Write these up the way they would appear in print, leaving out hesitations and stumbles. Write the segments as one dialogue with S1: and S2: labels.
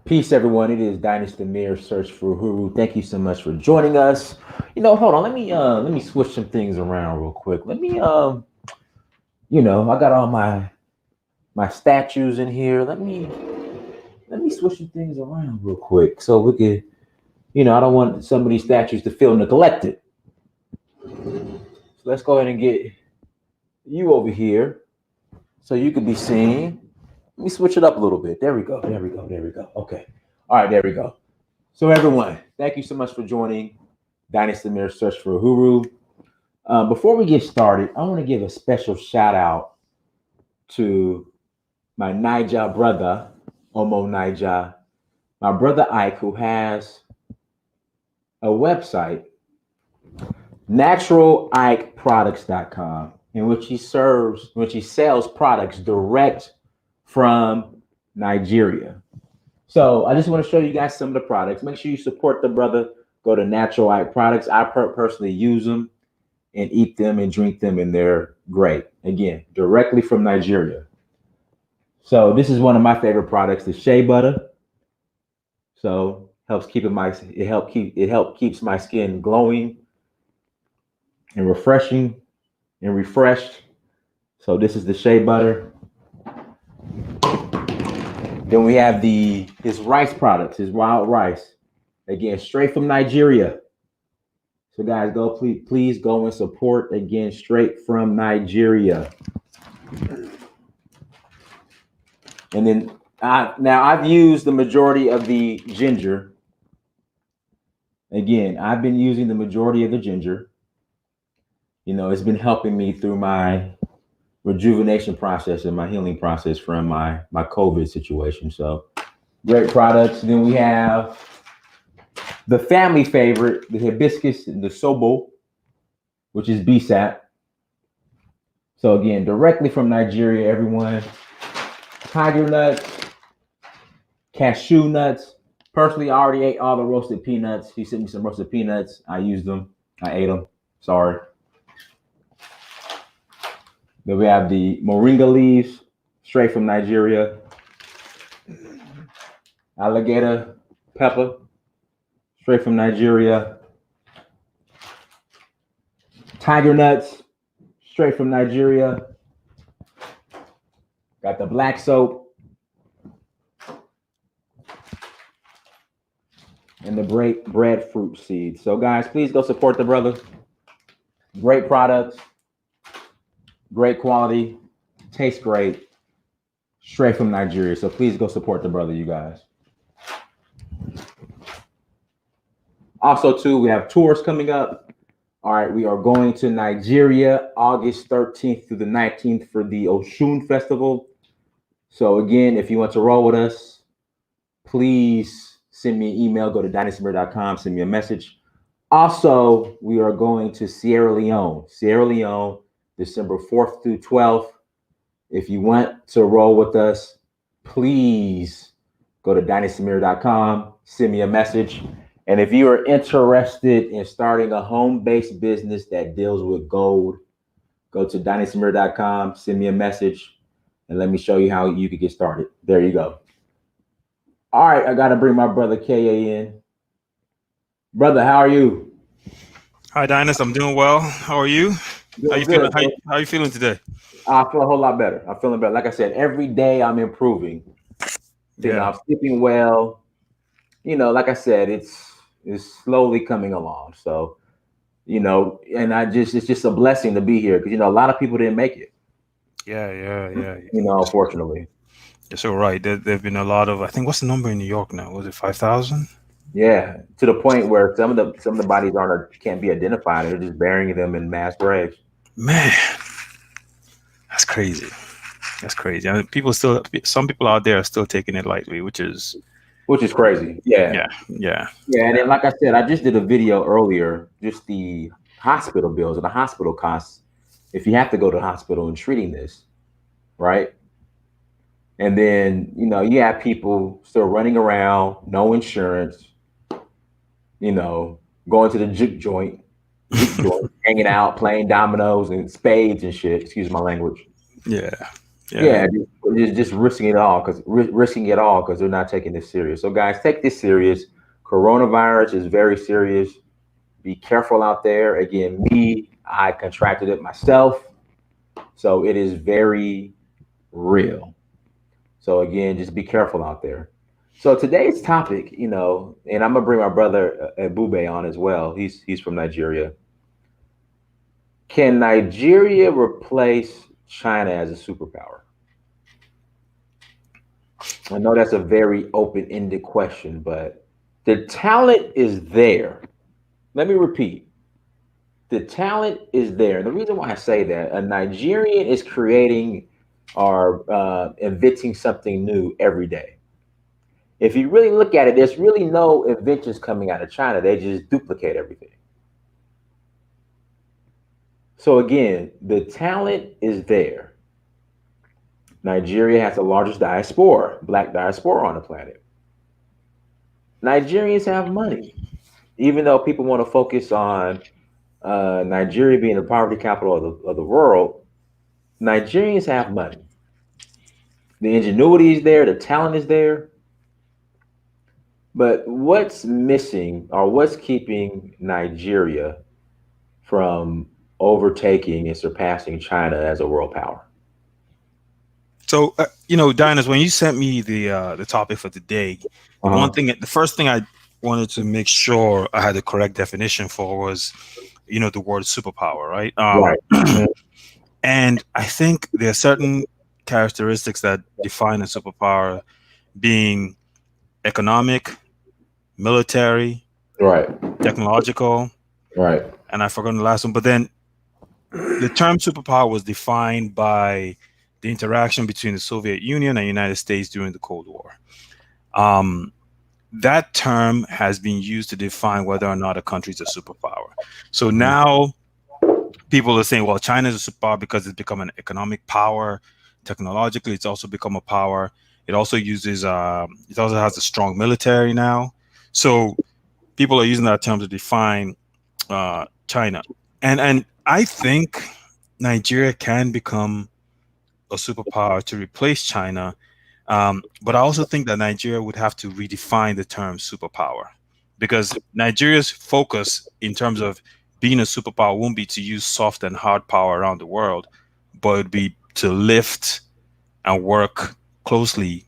S1: Peace, everyone. It is Dynasty Mirror Search for Huru. Thank you so much for joining us. Hold on. Let me switch some things around real quick. I got all my statues in here. Let me switch some things around real quick so we could. I don't want some of these statues to feel neglected. So let's go ahead and get you over here so you can be seen. Let me switch it up a little bit. There we go. There we go. There we go. Okay. All right. There we go. So everyone, thank you so much for joining Dynasty Mirror Search for Huru. Before we get started, I want to give a special shout out to my Niger brother, Omo Niger, my brother Ike, who has a website, naturalikeproducts.com, in which he sells products direct from Nigeria. So I just want to show you guys some of the products. Make sure you support the brother. Go to Natural Ike Products. I personally use them and eat them and drink them, and they're great. Again, directly from Nigeria. So this is one of my favorite products, the shea butter. So keeps my skin glowing and refreshing and refreshed. So this is the shea butter. Then we have his rice products, his wild rice. Again, straight from Nigeria. So guys, please go and support, again, straight from Nigeria. And then now I've used the majority of the ginger. Again, I've been using the majority of the ginger. It's been helping me through my rejuvenation process and my healing process from my COVID situation. So great products. Then we have the family favorite, the hibiscus, the sobo, which is BSAP. So again, directly from Nigeria, everyone. Tiger nuts, cashew nuts. Personally, I already ate all the roasted peanuts. He sent me some roasted peanuts. I used them. I ate them. Sorry. Then we have the moringa leaves, straight from Nigeria. Alligator pepper, straight from Nigeria. Tiger nuts, straight from Nigeria. Got the black soap. And the breadfruit seeds. So guys, please go support the brother. Great products. Great quality. Tastes great. Straight from Nigeria. So please go support the brother, you guys. Also, too, we have tours coming up. All right, we are going to Nigeria August 13th through the 19th for the Oshun Festival. So again, if you want to roll with us, please send me an email. Go to dynastymirror.com, send me a message. Also, we are going to Sierra Leone, December 4th through 12th. If you want to roll with us, please go to dynastymirror.com, send me a message. And if you are interested in starting a home-based business that deals with gold, go to dynastymirror.com, send me a message, and let me show you how you can get started. There you go. All right, I got to bring my brother Keye in. Brother, how are you?
S2: Hi, Dinas. I'm doing well. How are you?
S1: Doing
S2: How you
S1: good,
S2: feeling?
S1: bro.
S2: How you feeling today?
S1: I feel a whole lot better. I'm feeling better. Like I said, every day I'm improving.
S2: Yeah,
S1: I'm sleeping well. Like I said, it's slowly coming along. So, and it's just a blessing to be here because a lot of people didn't make it.
S2: yeah.
S1: Unfortunately.
S2: You're so right. There've been a lot of. I think what's the number in New York now? Was it 5,000?
S1: Yeah, to the point where some of the bodies can't be identified. They're just burying them in mass graves.
S2: Man, that's crazy. That's crazy. I mean, some people out there are still taking it lightly,
S1: Which is crazy. Yeah.
S2: yeah, yeah,
S1: Yeah. And then, like I said, I just did a video earlier, just the hospital bills and the hospital costs if you have to go to the hospital and treating this, right? And then, you have people still running around, no insurance, you know, going to the juke joint, hanging out, playing dominoes and spades and shit. Excuse my language.
S2: yeah. Yeah.
S1: Yeah, just risking it all because risking it all because they're not taking this serious. So guys, take this serious. Coronavirus is very serious. Be careful out there. Again, I contracted it myself, so it is very real. So again, just be careful out there. So today's topic, and I'm gonna bring my brother Bube on as well. He's from Nigeria. Can Nigeria replace China as a superpower? I know that's a very open-ended question, but the talent is there. Let me repeat. The talent is there. The reason why I say that, a Nigerian is creating or inventing something new every day. If you really look at it, there's really no inventions coming out of China. They just duplicate everything. So again, the talent is there. Nigeria has the largest diaspora, black diaspora on the planet. Nigerians have money, even though people want to focus on Nigeria being the poverty capital of the world. Nigerians have money. The ingenuity is there, the talent is there. But what's missing or what's keeping Nigeria from overtaking and surpassing China as a world power?
S2: So, Diners, when you sent me the topic for today,
S1: Uh huh.
S2: the first thing I wanted to make sure I had the correct definition for was, the word superpower, right?
S1: Right. Mhm.
S2: And I think there are certain characteristics that define a superpower being economic, military,
S1: Right.
S2: technological,
S1: Right.
S2: and I forgot the last one. But then the term superpower was defined by the interaction between the Soviet Union and United States during the Cold War. Um, that term has been used to define whether or not a country is a superpower. So
S1: Mhm.
S2: now people are saying, well, China is a superpower because it's become an economic power. Technologically, it's also become a power. It also has a strong military now. So people are using that term to define China. And I think Nigeria can become a superpower to replace China. But I also think that Nigeria would have to redefine the term superpower because Nigeria's focus in terms of being a superpower won't be to use soft and hard power around the world, but it'd be to lift and work closely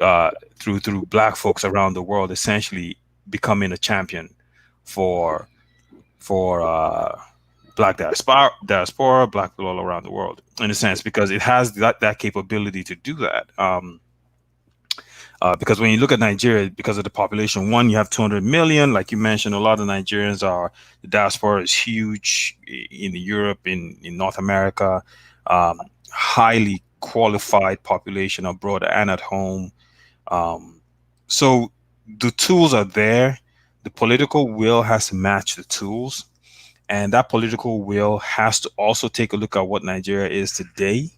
S2: uh, through black folks around the world, essentially becoming a champion for for black diaspora, black people all around the world, in a sense, because it has that capability to do that. Because when you look at Nigeria, because of the population, one, you have 200 million, like you mentioned, a lot of Nigerians are, the diaspora is huge in Europe, in North America, highly qualified population abroad and at home. Um, so the tools are there. The political will has to match the tools. And that political will has to also take a look at what Nigeria is today,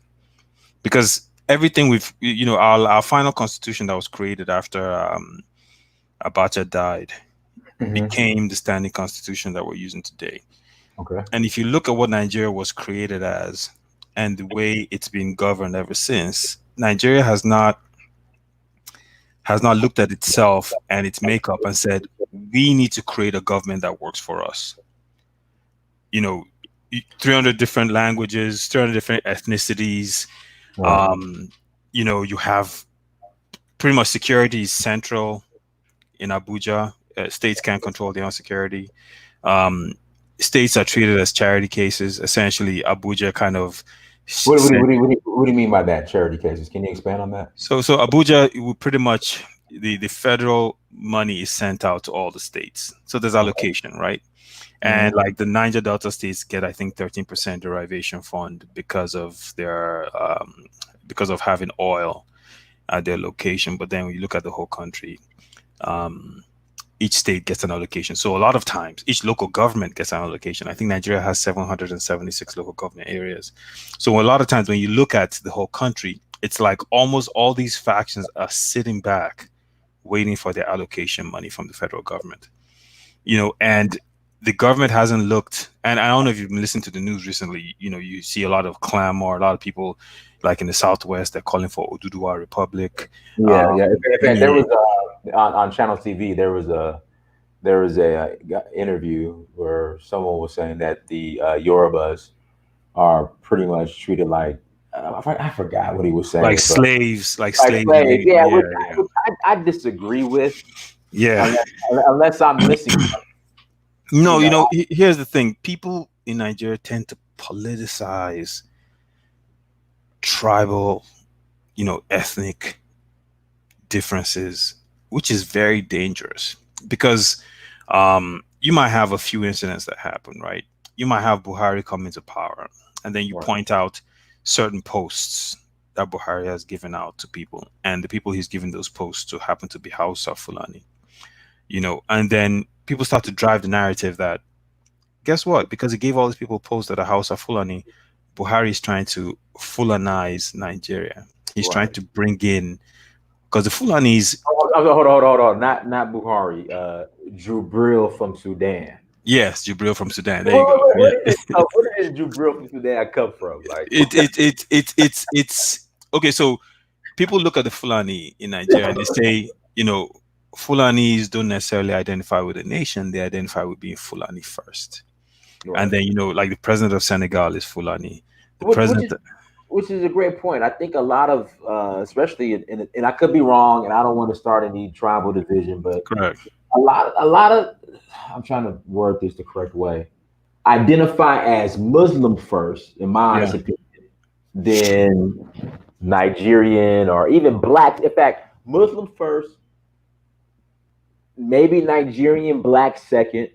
S2: because everything our final constitution that was created after Abacha died
S1: Mhm.
S2: became the standing constitution that we're using today.
S1: Okay.
S2: And if you look at what Nigeria was created as and the way it's been governed ever since, Nigeria has not looked at itself and its makeup and said, we need to create a government that works for us. You know, 300 different languages, 300 different ethnicities.
S1: Right.
S2: Um, you have pretty much security is central in Abuja. States can't control their own security. Um, States are treated as charity cases. Essentially, Abuja kind of said.
S1: What do you mean by that? Charity cases? Can you expand on that?
S2: So Abuja, it will pretty much the federal money is sent out to all the states. So there's
S1: Okay.
S2: allocation, right?
S1: Hmm.
S2: And like the Niger Delta states get, I think, 13% derivation fund because of having oil at their location. But then when you look at the whole country, um, each state gets an allocation. So a lot of times, each local government gets an allocation. I think Nigeria has 776 local government areas. So a lot of times when you look at the whole country, it's like almost all these factions are sitting back waiting for their allocation money from the federal government. And the government hasn't looked, and I don't know if you've been listening to the news recently. You see a lot of clamor, a lot of people, like in the Southwest, they're calling for Oduduwa Republic.
S1: Yeah, yeah. In fact, there
S2: Yeah,
S1: was on Channel TV. There was a interview where someone was saying that the Yorubas are pretty much treated like I forgot what he was
S2: like
S1: saying, but
S2: slaves, like
S1: like
S2: slaves.
S1: slaves. Yeah,
S2: Yeah,
S1: which I disagree with,
S2: yeah.
S1: unless unless I'm missing, you
S2: No,
S1: know.
S2: here's the thing: people in Nigeria tend to politicize tribal, ethnic differences, which is very dangerous because you might have a few incidents that happen, right? You might have Buhari come into power, and then you
S1: Right.
S2: point out certain posts that Buhari has given out to people, and the people he's given those posts to happen to be Hausa Fulani, and then people start to drive the narrative that guess what? Because he gave all these people posts that are Hausa Fulani, Buhari is trying to Fulanize Nigeria. He's trying
S1: Right.
S2: to bring in because the Fulanis.
S1: Hold on. Not Buhari. Jubril from Sudan.
S2: Yes, Jibril from Sudan. There
S1: Where,
S2: you go.
S1: where
S2: Yeah.
S1: did this come? Where did this Jubril from Sudan come from? Like,
S2: It's okay. So people look at the Fulani in Nigeria and they say, Fulanis don't necessarily identify with a nation; they identify with being Fulani first. And
S1: right.
S2: then like the president of Senegal is Fulani. The
S1: Which, which
S2: president,
S1: is which is a great point. I think a lot of, especially and I could be wrong, and I don't want to start any tribal division, but
S2: correct?
S1: a lot of, I'm trying to word this the correct way. Identify as Muslim first, in my
S2: Yeah,
S1: honest opinion, then Nigerian or even black. In fact, Muslim first, maybe Nigerian black second.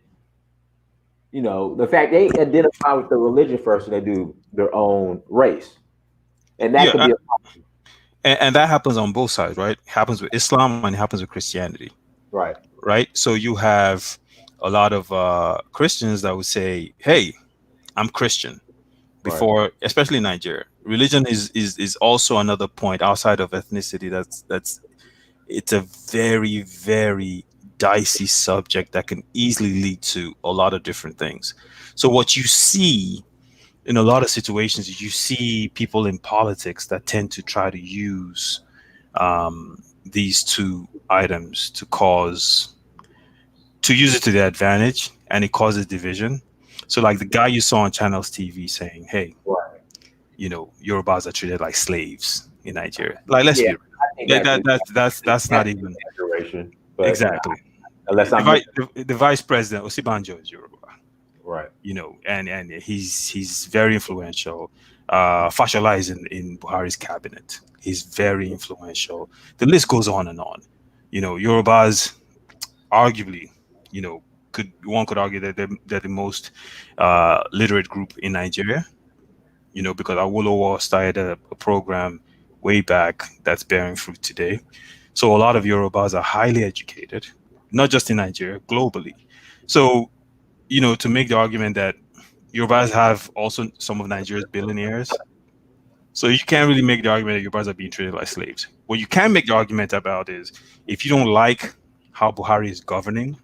S1: The fact they identify with the religion first, and they do their own race, and that could
S2: yeah,
S1: be
S2: and that happens on both sides, right? It happens with Islam and it happens with Christianity,
S1: right,
S2: right? So you have a lot of Christians that would say, "Hey, I'm Christian."
S1: right.
S2: Before, especially in Nigeria, religion is also another point outside of ethnicity. That's it's a very very dicey subject that can easily lead to a lot of different things. So what you see in a lot of situations is you see people in politics that tend to try to use these two items to use it to their advantage, and it causes division. So like the guy you saw on Channels TV saying, "Hey,
S1: Right.
S2: Yorubas are treated like slaves in Nigeria." Like, let's
S1: Yeah,
S2: be real.
S1: I think that's
S2: That's not
S1: that's
S2: even
S1: exaggeration, but
S2: exactly.
S1: unless I'm missing,
S2: The vice president Osibanjo is Yoruba,
S1: right,
S2: and he's very influential. Fashola is in Buhari's cabinet. He's very influential. The list goes on and on. Yorubas arguably, you know, could argue that they're the most literate group in Nigeria. Because Awolowo started a program way back that's bearing fruit today. So a lot of Yorubas are highly educated, not just in Nigeria, globally. So, to make the argument that Yorubas have also some of Nigeria's billionaires. So you can't really make the argument that Yorubas are being treated like slaves. What you can make the argument about is if you don't like how Buhari is governing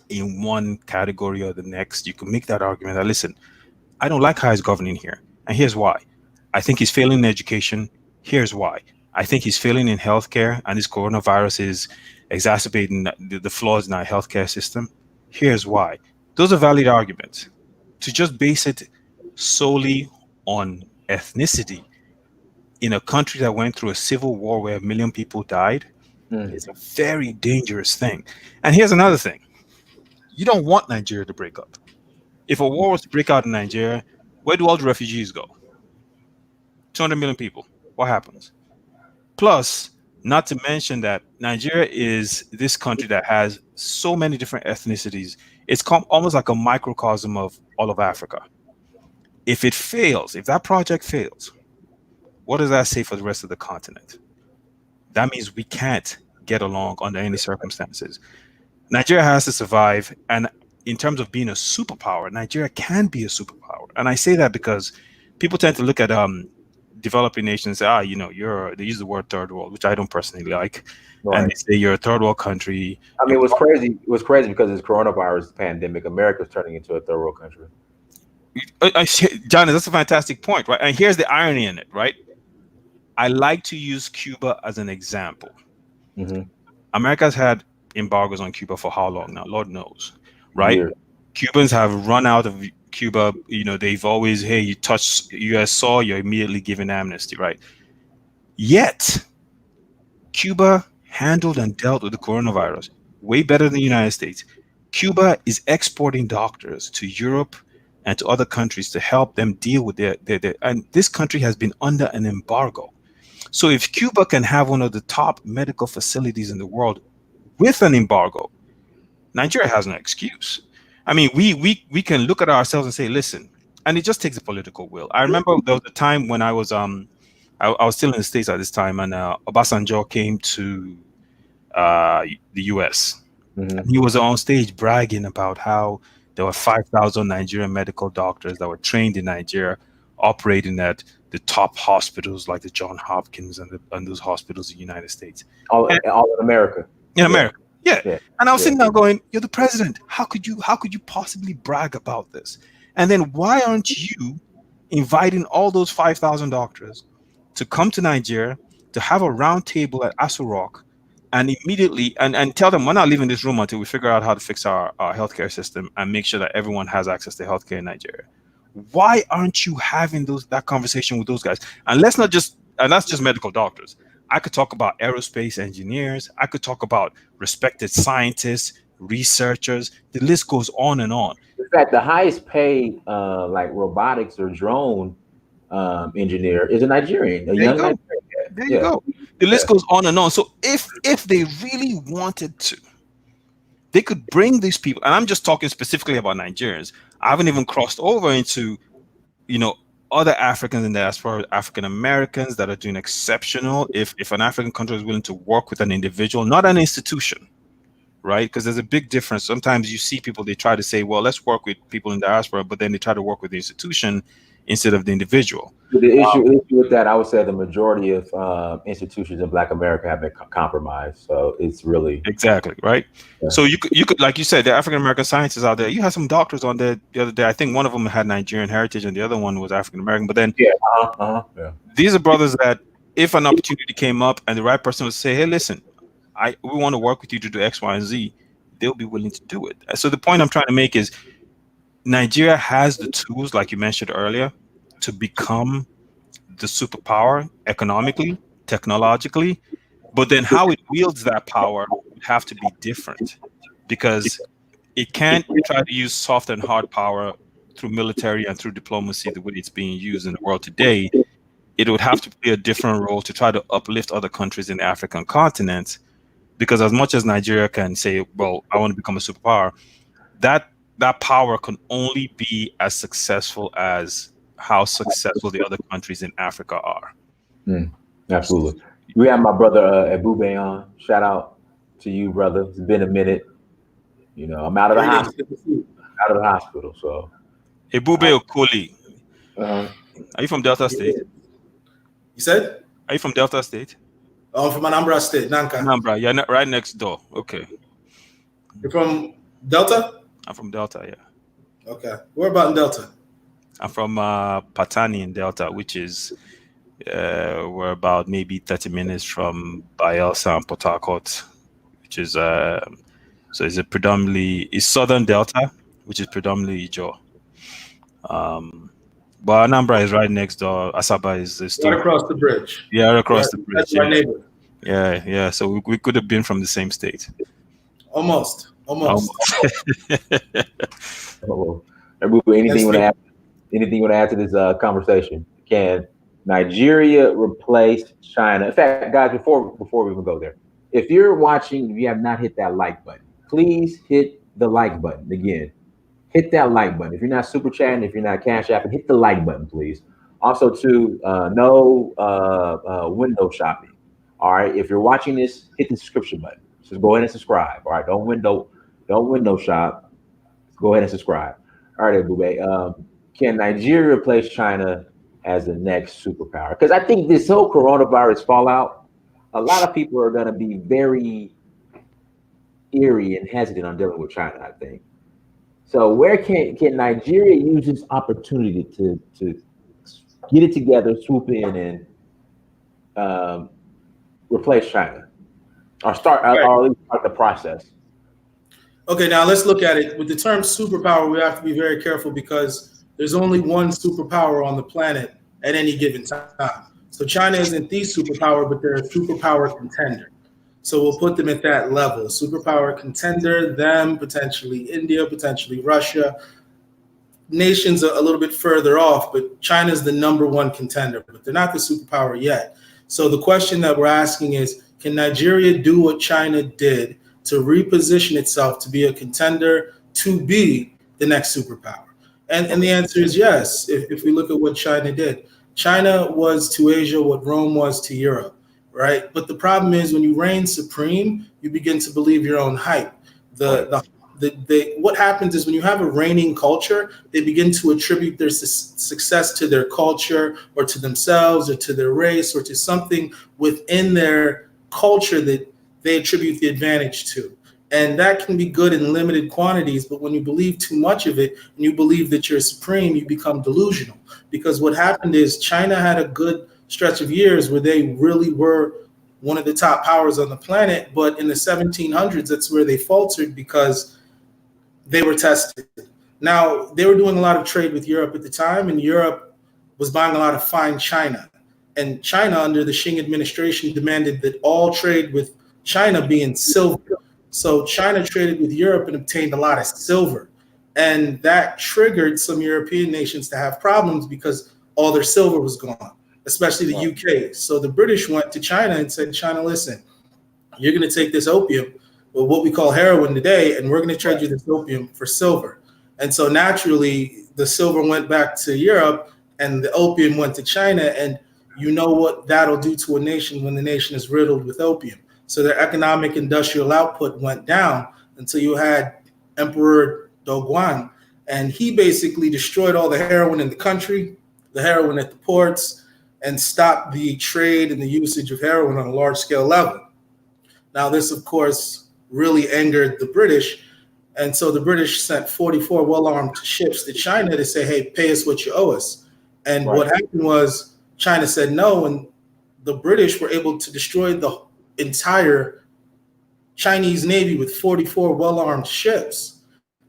S2: in one category or the next, you can make that argument that, listen, I don't like how he's governing here. And here's why. I think he's failing in education. Here's why. I think he's failing in healthcare, and this coronavirus is exacerbating the flaws in our healthcare system. Here's why. Those are valid arguments. To just base it solely on ethnicity in a country that went through a civil war where 1 million people died
S1: mm,
S2: is a very dangerous thing. And here's another thing. You don't want Nigeria to break up. If a war was to break out in Nigeria, where do all the refugees go? 200 million people. What happens? Plus, not to mention that Nigeria is this country that has so many different ethnicities. It's almost like a microcosm of all of Africa. If it fails, if that project fails, what does that say for the rest of the continent? That means we can't get along under any circumstances. Nigeria has to survive. And in terms of being a superpower, Nigeria can be a superpower. And I say that because people tend to look at developing nations say, they use the word third world, which I don't personally like, and
S1: Right.
S2: they say you're a third world country.
S1: I mean,
S2: You're
S1: it was crazy. It was crazy because this coronavirus pandemic, America's turning into a third world country.
S2: John, that's a fantastic point, right? And here's the irony in it, right? I like to use Cuba as an example.
S1: Mm-hmm.
S2: America's had embargoes on Cuba for how long now? Lord knows, right?
S1: Years.
S2: Cubans have run out of Cuba. They've always, hey, you touch U.S. soil, you're immediately given amnesty, right? Yet, Cuba handled and dealt with the coronavirus way better than the United States. Cuba is exporting doctors to Europe and to other countries to help them deal with their and this country has been under an embargo. So if Cuba can have one of the top medical facilities in the world with an embargo, Nigeria has no excuse. I mean, we can look at ourselves and say, listen, and it just takes a political will. I remember there was a time when I was still in the States at this time, and Obasanjo came to the US.
S1: Mm-hmm.
S2: And he was on stage bragging about how there were 5,000 Nigerian medical doctors that were trained in Nigeria, operating at the top hospitals like the John Hopkins and those hospitals in the United States.
S1: All in America.
S2: In
S1: Yeah.
S2: America. Yeah.
S1: Yeah.
S2: And I was
S1: Yeah.
S2: sitting there going, you're the president. How could you possibly brag about this? And then why aren't you inviting all those 5,000 doctors to come to Nigeria to have a round table at Aso Rock and immediately and tell them we're not leaving this room until we figure out how to fix our healthcare system and make sure that everyone has access to healthcare in Nigeria? Why aren't you having that conversation with those guys? And that's just medical doctors. I could talk about aerospace engineers. I could talk about respected scientists, researchers. The list goes on and on.
S1: In fact, the highest paid like robotics or drone engineer is a Nigerian, a
S2: There you
S1: young
S2: go.
S1: Nigerian.
S2: There you
S1: Yeah.
S2: go. The
S1: Yeah.
S2: list goes on and on. So if they really wanted to, they could bring these people. And I'm just talking specifically about Nigerians. I haven't even crossed over into, other Africans in the diaspora, African Americans that are doing exceptional. If an African country is willing to work with an individual, not an institution, right? Because there's a big difference. Sometimes you see people, they try to say, well, let's work with people in diaspora, but then they try to work with the institution instead of the individual.
S1: The issue with that, I would say the majority of institutions in Black America have been compromised. So it's really
S2: Exactly, right?
S1: Yeah.
S2: So you could, like you said, the African American scientists out there. You had some doctors on there the other day. I think one of them had Nigerian heritage and the other one was African American. But then
S1: yeah.
S2: these are brothers that if an opportunity came up and the right person would say, hey, listen, we want to work with you to do X, Y, and Z, they'll be willing to do it. So the point I'm trying to make is Nigeria has the tools, like you mentioned earlier, to become the superpower economically, technologically, but then how it wields that power would have to be different because it can't try to use soft and hard power through military and through diplomacy the way it's being used in the world today. It would have to play a different role to try to uplift other countries in the African continent, because as much as Nigeria can say, well, I want to become a superpower, that power can only be as successful as how successful the other countries in Africa are.
S1: Absolutely. We have my brother Ebube on. Shout out to you, brother. It's been a minute. I'm out of the hospital. So
S2: Ebube Okoli,
S1: uh,
S2: are you from Delta State?
S3: You said?
S2: Are you from Delta State?
S3: I'm from Anambra State, Nanka.
S2: Anambra, yeah, right next door. Okay.
S3: You're from Delta?
S2: I'm from Delta, yeah.
S3: Okay. Where about in Delta?
S2: I'm from Patani in Delta, which is we're about maybe 30 minutes from Bayelsa and Port Harcourt, which is so it's southern Delta, which is predominantly Ijaw. But Anambra is right next door. Asaba is still
S3: Right across the bridge.
S2: Yeah, right across the bridge.
S3: That's my neighbor.
S2: Yeah. So we could have been from the same state.
S3: Almost.
S1: Ebube, anything you want to add? Anything you want to add to this conversation? Can Nigeria replace China? In fact, guys, before we even go there, if you're watching, if you have not hit that like button, please hit the like button again. Hit that like button. If you're not super chatting, if you're not cash apping, hit the like button, please. Also, too, no window shopping. All right. If you're watching this, hit the subscription button. Just go ahead and subscribe. All right. Don't window shop. Go ahead and subscribe. All right, Ebube. Can Nigeria replace China as the next superpower? Because I think this whole coronavirus fallout, a lot of people are going to be very eerie and hesitant on dealing with China, I think. So where can Nigeria use this opportunity to get it together, swoop in, and um, replace China, or start
S3: Right.
S1: or at least start the process?
S3: Okay, now let's look at it. With the term superpower, we have to be very careful because there's only one superpower on the planet at any given time. So China isn't the superpower, but they're a superpower contender. So we'll put them at that level. Superpower contender, them, potentially India, potentially Russia. Nations are a little bit further off, but China's the number one contender, but they're not the superpower yet. So the question that we're asking is, can Nigeria do what China did to reposition itself to be a contender, to be the next superpower? And the answer is yes, if we look at what China did. China was to Asia what Rome was to Europe, right? But the problem is when you reign supreme, you begin to believe your own hype. What happens is when you have a reigning culture, they begin to attribute their success to their culture or to themselves or to their race or to something within their culture that they attribute the advantage to. And that can be good in limited quantities, but when you believe too much of it and you believe that you're supreme, you become delusional. Because what happened is China had a good stretch of years where they really were one of the top powers on the planet, but in the 1700s, that's where they faltered because they were tested. Now, they were doing a lot of trade with Europe at the time, and Europe was buying a lot of fine china. And China, under the Qing administration, demanded that all trade with China be in silver. So China traded with Europe and obtained a lot of silver. And that triggered some European nations to have problems because all their silver was gone, especially the UK. So the British went to China and said, China, listen, you're going to take this opium, or what we call heroin today, and we're going to trade you this opium for silver. And so naturally, the silver went back to Europe and the opium went to China. And you know what that'll do to a nation when the nation is riddled with opium. So their economic industrial output went down until you had Emperor Doguan, and he basically destroyed all the heroin in the country, the heroin at the ports, and stopped the trade and the usage of heroin on a large scale level. Now, this, of course, really angered the British. And so the British sent 44 well-armed ships to China to say, hey, pay us what you owe us. And what happened was China said no, and the British were able to destroy the entire Chinese Navy with 44 well-armed ships.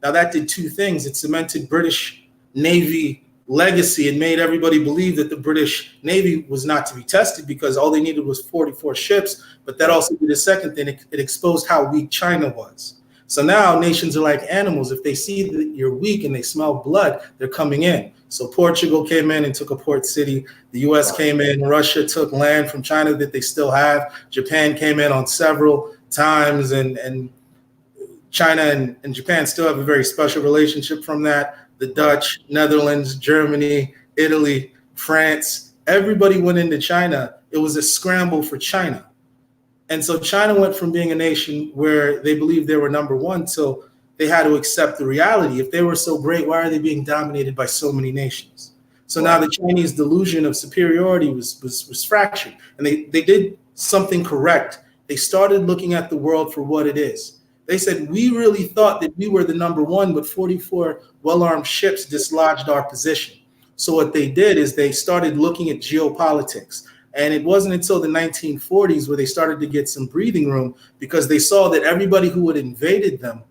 S3: Now, that did two things. It cemented British Navy legacy and made everybody believe that the British Navy was not to be tested because all they needed was 44 ships. But that also did a second thing. It exposed how weak China was. So now nations are like animals. If they see that you're weak and they smell blood, they're coming in. So Portugal came in and took a port city. The U.S. came in. Russia took land from China that they still have. Japan came in on several times. And China and Japan still have a very special relationship from that. The Dutch, Netherlands, Germany, Italy, France, everybody went into China. It was a scramble for China. And so China went from being a nation where they believed they were number one till they had to accept the reality. If they were so great, why are they being dominated by so many nations? So now the Chinese delusion of superiority was fractured. And they did something correct. They started looking at the world for what it is. They said, we really thought that we were the number one, but 44 well-armed ships dislodged our position. So what they did is they started looking at geopolitics. And it wasn't until the 1940s where they started to get some breathing room because they saw that everybody who had invaded them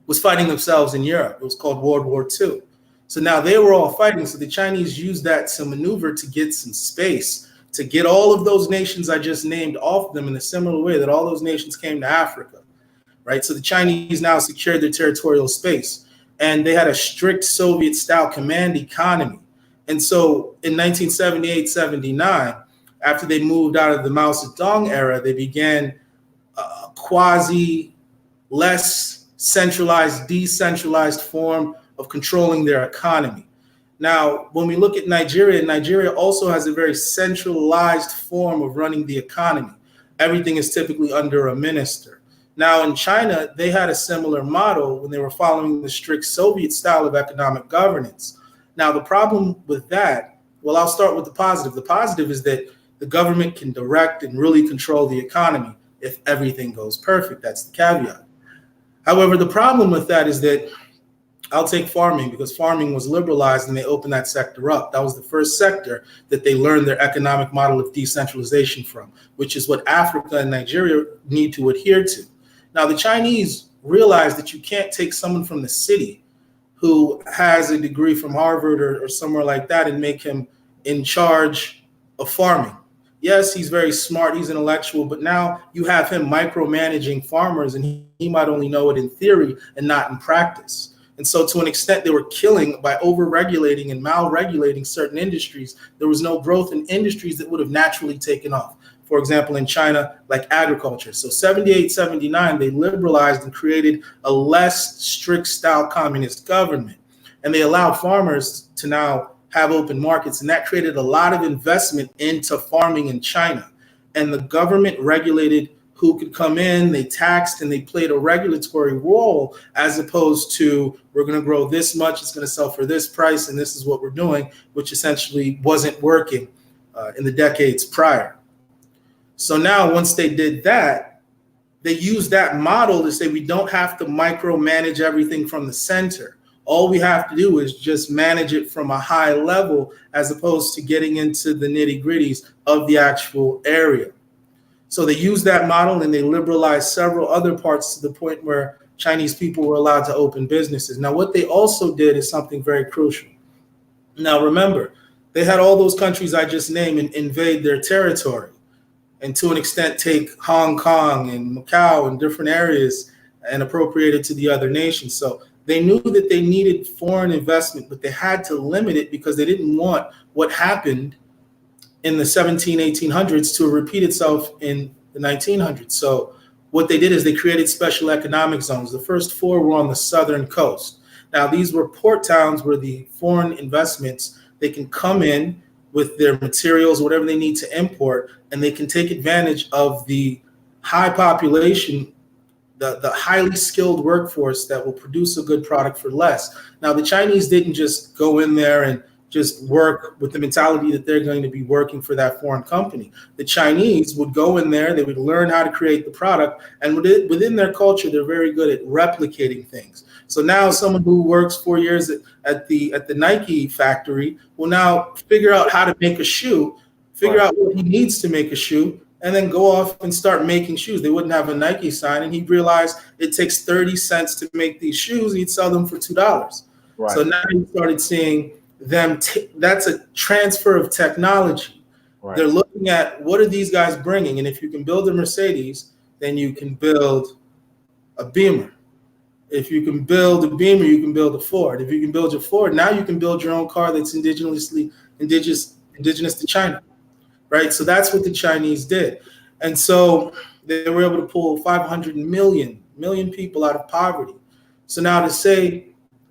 S3: was fighting themselves in Europe. It was called World War II. So now they were all fighting. So the Chinese used that to maneuver to get some space, to get all of those nations I just named off them in a similar way that all those nations came to Africa, right? So the Chinese now secured their territorial space. And they had a strict Soviet-style command economy. And so in 1978-79, after they moved out of the Mao Zedong era, they began a quasi less centralized, decentralized form of controlling their economy. Now, when we look at Nigeria, Nigeria also has a very centralized form of running the economy. Everything is typically under a minister. Now, in China, they had a similar model when they were following the strict Soviet style of economic governance. Now, the problem with that Well, I'll start with the positive. The positive is that the government can direct and really control the economy if everything goes perfect. That's the caveat. However, the problem with that is that I'll take farming, because farming was liberalized and they opened that sector up. That was the first sector that they learned their economic model of decentralization from, which is what Africa and Nigeria need to adhere to. Now, the Chinese realize that you can't take someone from the city who has a degree from Harvard or somewhere like that and make him in charge of farming. Yes, he's very smart, he's intellectual, but now you have him micromanaging farmers, and he might only know it in theory and not in practice. And so to an extent, they were killing by over-regulating and mal-regulating certain industries. There was no growth in industries that would have naturally taken off. For example, in China, like agriculture. So 78, 79, they liberalized and created a less strict style communist government. And they allowed farmers to now have open markets. And that created a lot of investment into farming in China. And the government regulated who could come in, they taxed, and they played a regulatory role, as opposed to, we're going to grow this much, it's going to sell for this price, and this is what we're doing, which essentially wasn't working in the decades prior. So now, once they did that, they used that model to say we don't have to micromanage everything from the center. All we have to do is just manage it from a high level, as opposed to getting into the nitty-gritties of the actual area. So they used that model and they liberalized several other parts to the point where Chinese people were allowed to open businesses. Now, what they also did is something very crucial. Now, remember, they had all those countries I just named and invade their territory, and to an extent take Hong Kong and Macau and different areas and appropriate it to the other nations. So they knew that they needed foreign investment, but they had to limit it because they didn't want what happened in the 1800s to repeat itself in the 1900s. So what they did is they created special economic zones. The first 4 were on the southern coast. Now, these were port towns where the foreign investments, they can come in with their materials, whatever they need to import, and they can take advantage of the high population, the highly skilled workforce that will produce a good product for less. Now, the Chinese didn't just go in there and just work with the mentality that they're going to be working for that foreign company. The Chinese would go in there, they would learn how to create the product, and within their culture, they're very good at replicating things. So now someone who works 4 years at the Nike factory will now figure out how to make a shoe, figure out what he needs to make a shoe, and then go off and start making shoes. They wouldn't have a Nike sign, and he'd realize it takes 30 cents to make these shoes, and he'd sell them for $2. Right. So now you started seeing them, that's a transfer of technology. Right. They're looking at what are these guys bringing, and if you can build a Mercedes, then you can build a Beamer. If you can build a Beamer, you can build a Ford. If you can build your Ford, now you can build your own car that's indigenous to China, right? So that's what the Chinese did. And so they were able to pull 500 million people out of poverty. So now to say,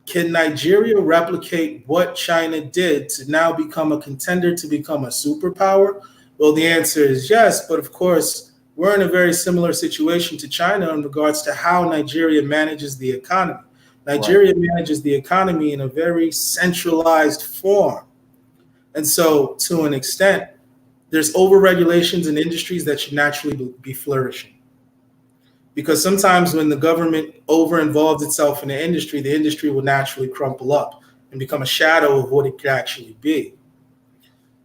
S3: can Nigeria replicate what China did to now become a contender to become a superpower? Well, the answer is yes, but of course, we're in a very similar situation to China in regards to how Nigeria manages the economy. Nigeria manages the economy in a very centralized form. And so to an extent, there's over-regulations in industries that should naturally be flourishing. Because sometimes when the government over-involves itself in the industry will naturally crumple up and become a shadow of what it could actually be.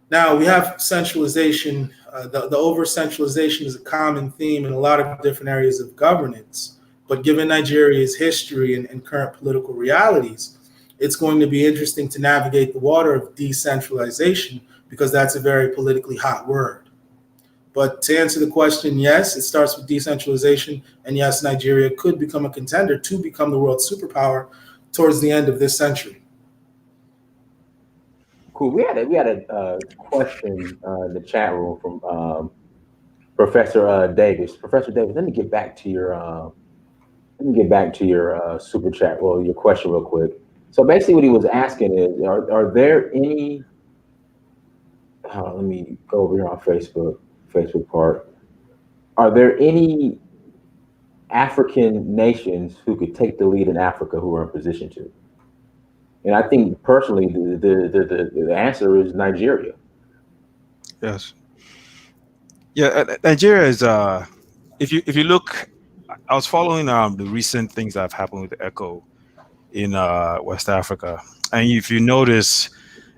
S3: Now, we have centralization. The over-centralization is a common theme in a lot of different areas of governance. But given Nigeria's history and current political realities, it's going to be interesting to navigate the water of decentralization, because that's a very politically hot word. But to answer the question, yes, it starts with decentralization. And yes, Nigeria could become a contender to become the world superpower towards the end of this century.
S1: Cool. We had a question in the chat room from Professor Davis. Professor Davis, let me get back to your super chat. Well, your question real quick. So basically, what he was asking is, are there any? Let me go over here on Facebook part. Are there any African nations who could take the lead in Africa who are in position to? And I think personally, the answer is Nigeria.
S2: Yes. Yeah, Nigeria is if you look, I was following the recent things that have happened with the Echo in West Africa, and if you notice,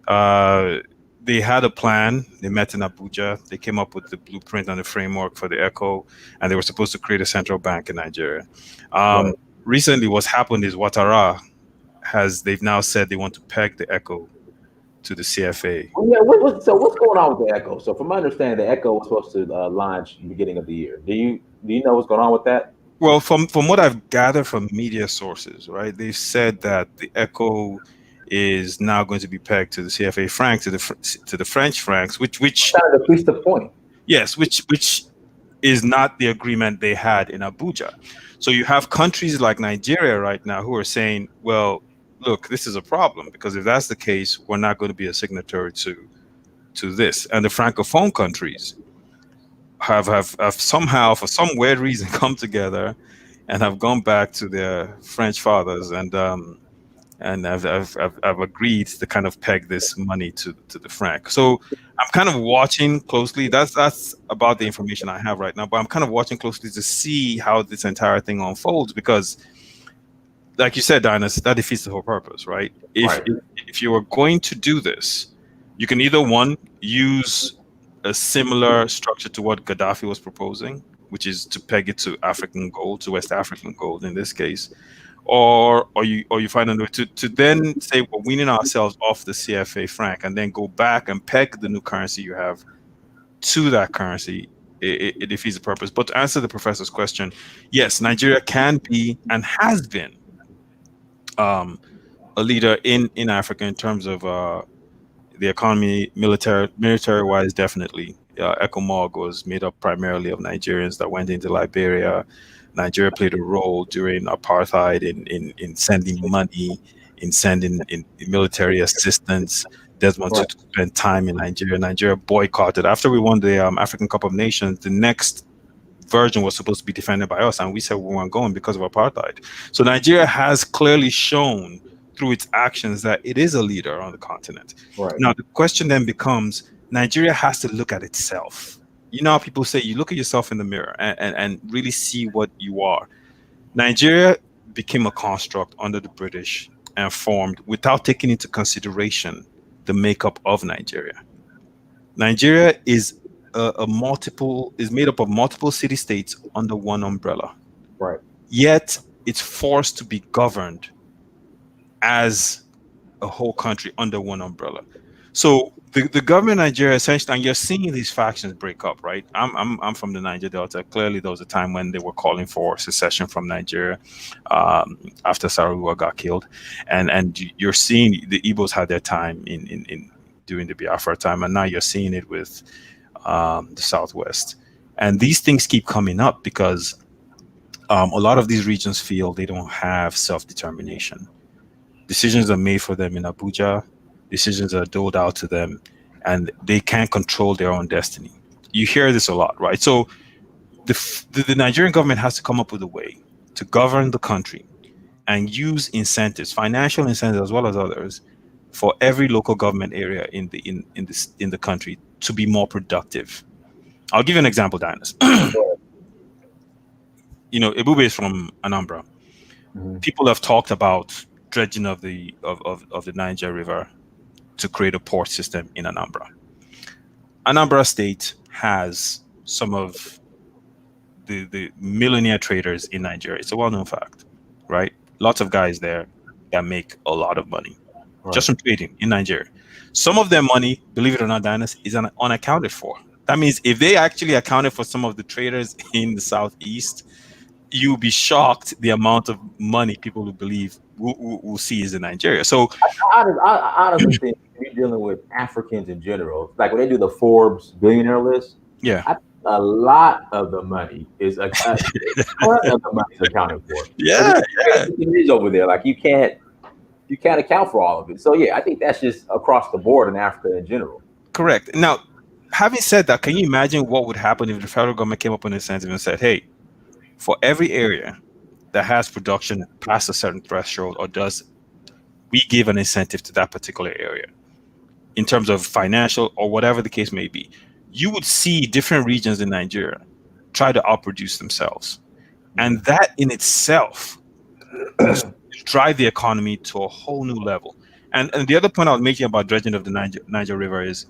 S2: uh, they had a plan. They met in Abuja. They came up with the blueprint and the framework for the Echo, and they were supposed to create a central bank in Nigeria. Um,
S1: Right.
S2: Recently, what's happened is Ouattara they've now said they want to peg the Echo to the CFA.
S1: Well, yeah. So what's going on with the Echo? So from my understanding, the Echo was supposed to launch beginning of the year. Do you know what's going on with that?
S2: Well, from what I've gathered from media sources, right, they've said that the Echo is now going to be pegged to the CFA franc, to the French francs, which
S1: Kind of defeats the point.
S2: yes, which is not the agreement they had in Abuja. So you have countries like Nigeria right now who are saying, well, look, this is a problem because if that's the case, we're not going to be a signatory to this. And the francophone countries have somehow, for some weird reason, come together and have gone back to their French fathers and I've agreed to kind of peg this money to the franc. So I'm kind of watching closely. That's about the information I have right now. But I'm kind of watching closely to see how this entire thing unfolds because, like you said, Dinus, that defeats the whole purpose, right?
S1: Right.
S2: If you are going to do this, you can either one use a similar structure to what Gaddafi was proposing, which is to peg it to African gold, to West African gold in this case, or you find a way to then say we're weaning ourselves off the CFA franc and then go back and peg the new currency you have to that currency. It defeats the purpose. But to answer the professor's question, yes, Nigeria can be and has been a leader in Africa in terms of the economy, military wise, definitely. ECOMOG was made up primarily of Nigerians that went into Liberia. Nigeria played a role during apartheid in sending money, in sending in military assistance. Desmond
S1: Right.
S2: Tutu spent time in Nigeria. Nigeria boycotted after we won the African Cup of Nations. The next version was supposed to be defended by us, and we said we weren't going because of apartheid. So Nigeria has clearly shown through its actions that it is a leader on the continent.
S1: Right.
S2: Now the question then becomes: Nigeria has to look at itself. You know how people say you look at yourself in the mirror and really see what you are. Nigeria became a construct under the British and formed without taking into consideration the makeup of Nigeria. Nigeria is is made up of multiple city states under one umbrella.
S1: Right.
S2: Yet it's forced to be governed as a whole country under one umbrella. So the government of Nigeria essentially, and you're seeing these factions break up, right? I'm from the Niger Delta. Clearly, there was a time when they were calling for secession from Nigeria after Saruwa got killed, and you're seeing the Igbos had their time in during the Biafra time, and now you're seeing it with the Southwest. And these things keep coming up because a lot of these regions feel they don't have self-determination. Decisions are made for them in Abuja, decisions are doled out to them, and they can't control their own destiny. You hear this a lot, right? So the Nigerian government has to come up with a way to govern the country and use incentives, financial incentives as well as others, for every local government area in the country to be more productive. I'll give you an example, Dinas. Ebube is from Anambra.
S1: Mhm.
S2: People have talked about dredging of the Niger River to create a port system in Anambra. Anambra State has some of the millionaire traders in Nigeria. It's a well-known fact, right? Lots of guys there that make a lot of money just from trading in Nigeria. Some of their money, believe it or not, Dinas, is unaccounted for. That means if they actually accounted for some of the traders in the Southeast, you'll be shocked the amount of money people who believe will see is in Nigeria. So
S1: I honestly think we're dealing with Africans in general. Like when they do the Forbes billionaire list,
S2: yeah,
S1: I think a lot of the money is a ton of the money is accounted for.
S2: yeah, yeah,
S1: It is over there. Like you can't account for all of it. So yeah, I think that's just across the board in Africa in general.
S2: correct. Now, having said that, can you imagine what would happen if the federal government came up with an incentive and said, hey, for every area that has production past a certain threshold or does we give an incentive to that particular area in terms of financial or whatever the case may be, you would see different regions in Nigeria try to outproduce themselves. And that in itself will drive the economy to a whole new level. And the other point I was making about dredging of the Niger River is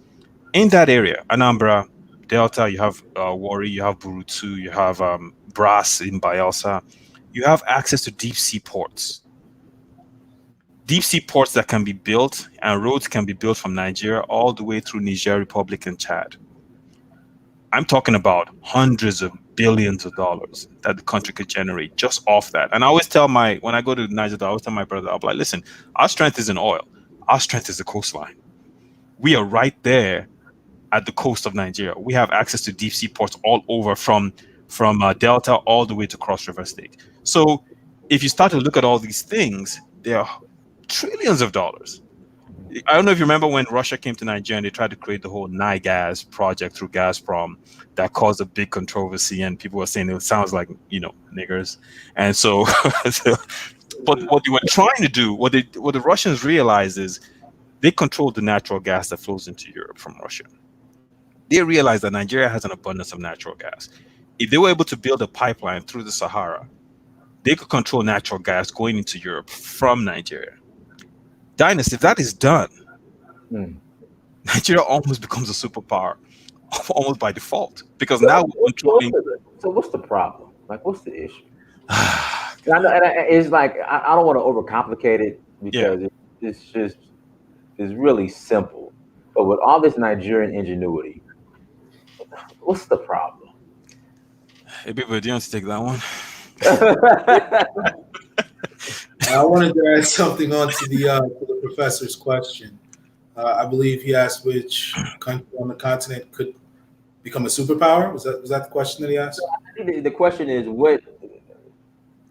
S2: in that area, Anambra, Delta, you have Warri, you have Burutu, you have Brass in Bayelsa, you have access to deep sea ports. Deep sea ports that can be built and roads can be built from Nigeria all the way through Niger Republic and Chad. I'm talking about hundreds of billions of dollars that the country could generate just off that. And I always tell when I go to Niger, I always tell my brother, I'm like, listen, our strength isn't oil. Our strength is the coastline. We are right there at the coast of Nigeria. We have access to deep sea ports all over from Delta all the way to Cross River State. So if you start to look at all these things, there are trillions of dollars. I don't know if you remember when Russia came to Nigeria and they tried to create the whole Gas project through Gazprom that caused a big controversy, and people were saying it sounds like, niggers. And so, but what they were trying to do, what the Russians realized is they controlled the natural gas that flows into Europe from Russia. They realized that Nigeria has an abundance of natural gas. If they were able to build a pipeline through the Sahara, they could control natural gas going into Europe from Nigeria. Dynasty, if that is done, Nigeria almost becomes a superpower, almost by default, because now we're controlling.
S1: So what's the problem? Like, what's the issue? It's like I don't want to overcomplicate it because it's really simple. But with all this Nigerian ingenuity, what's the problem?
S2: Hey, people, do you want to take that one?
S3: I wanted to add something on to the professor's question. I believe he asked which country on the continent could become a superpower. Was that the question that he asked?
S1: I think the question is what.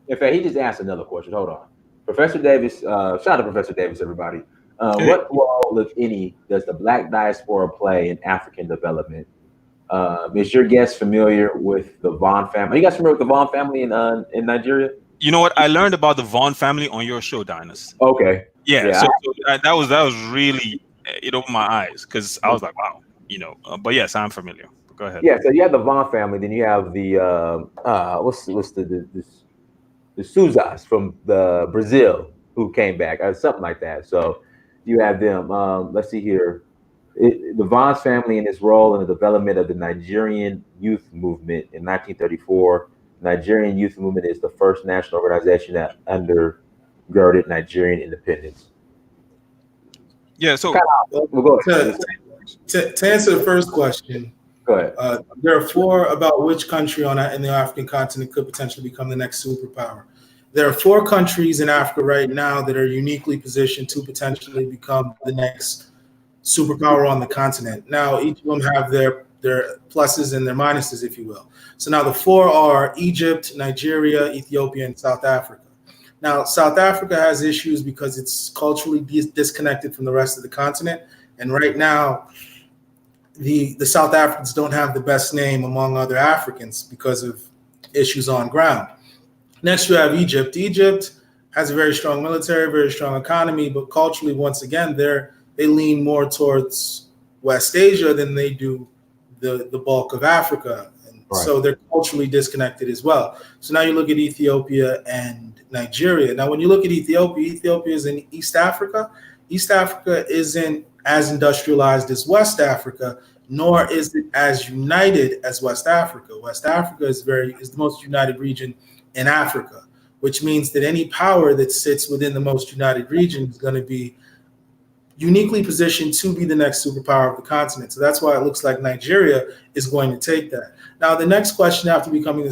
S1: In fact, he just asked another question. Hold on, Professor Davis. Shout out to Professor Davis, everybody. What role, if any, does the Black diaspora play in African development? Is your guest familiar with the Vaughn family? Are you guys familiar with the Vaughn family in Nigeria?
S2: You know what? I learned about the Vaughn family on your show, Dynasty.
S1: Okay.
S2: Yeah. So that was really, it opened my eyes because I was like, wow, But yes, I'm familiar. Go ahead.
S1: Yeah. So you have the Vaughn family, then you have the what's the Souzas from the Brazil who came back, or something like that. So you have them. Let's see here. The Vaughn's family and its role in the development of the Nigerian youth movement in 1934. Nigerian Youth Movement is the first national organization that undergirded Nigerian independence.
S2: Yeah, so
S3: we'll go ahead. To answer the first question,
S1: go ahead.
S3: There are four about which country in the African continent could potentially become the next superpower. There are 4 countries in Africa right now that are uniquely positioned to potentially become the next superpower on the continent. Now, each of them have their pluses and their minuses, if you will. So now the 4 are Egypt, Nigeria, Ethiopia, and South Africa. Now, South Africa has issues because it's culturally disconnected from the rest of the continent. And right now, the South Africans don't have the best name among other Africans because of issues on ground. Next, you have Egypt. Egypt has a very strong military, very strong economy, but culturally, once again, they lean more towards West Asia than they do the bulk of Africa. And so they're culturally disconnected as well. So now you look at Ethiopia and Nigeria. Now, when you look at Ethiopia is in East Africa. East Africa isn't as industrialized as West Africa, nor is it as united as West Africa. West Africa is the most united region in Africa, which means that any power that sits within the most united region is going to be uniquely positioned to be the next superpower of the continent. So that's why it looks like Nigeria is going to take that. Now, the next question after becoming the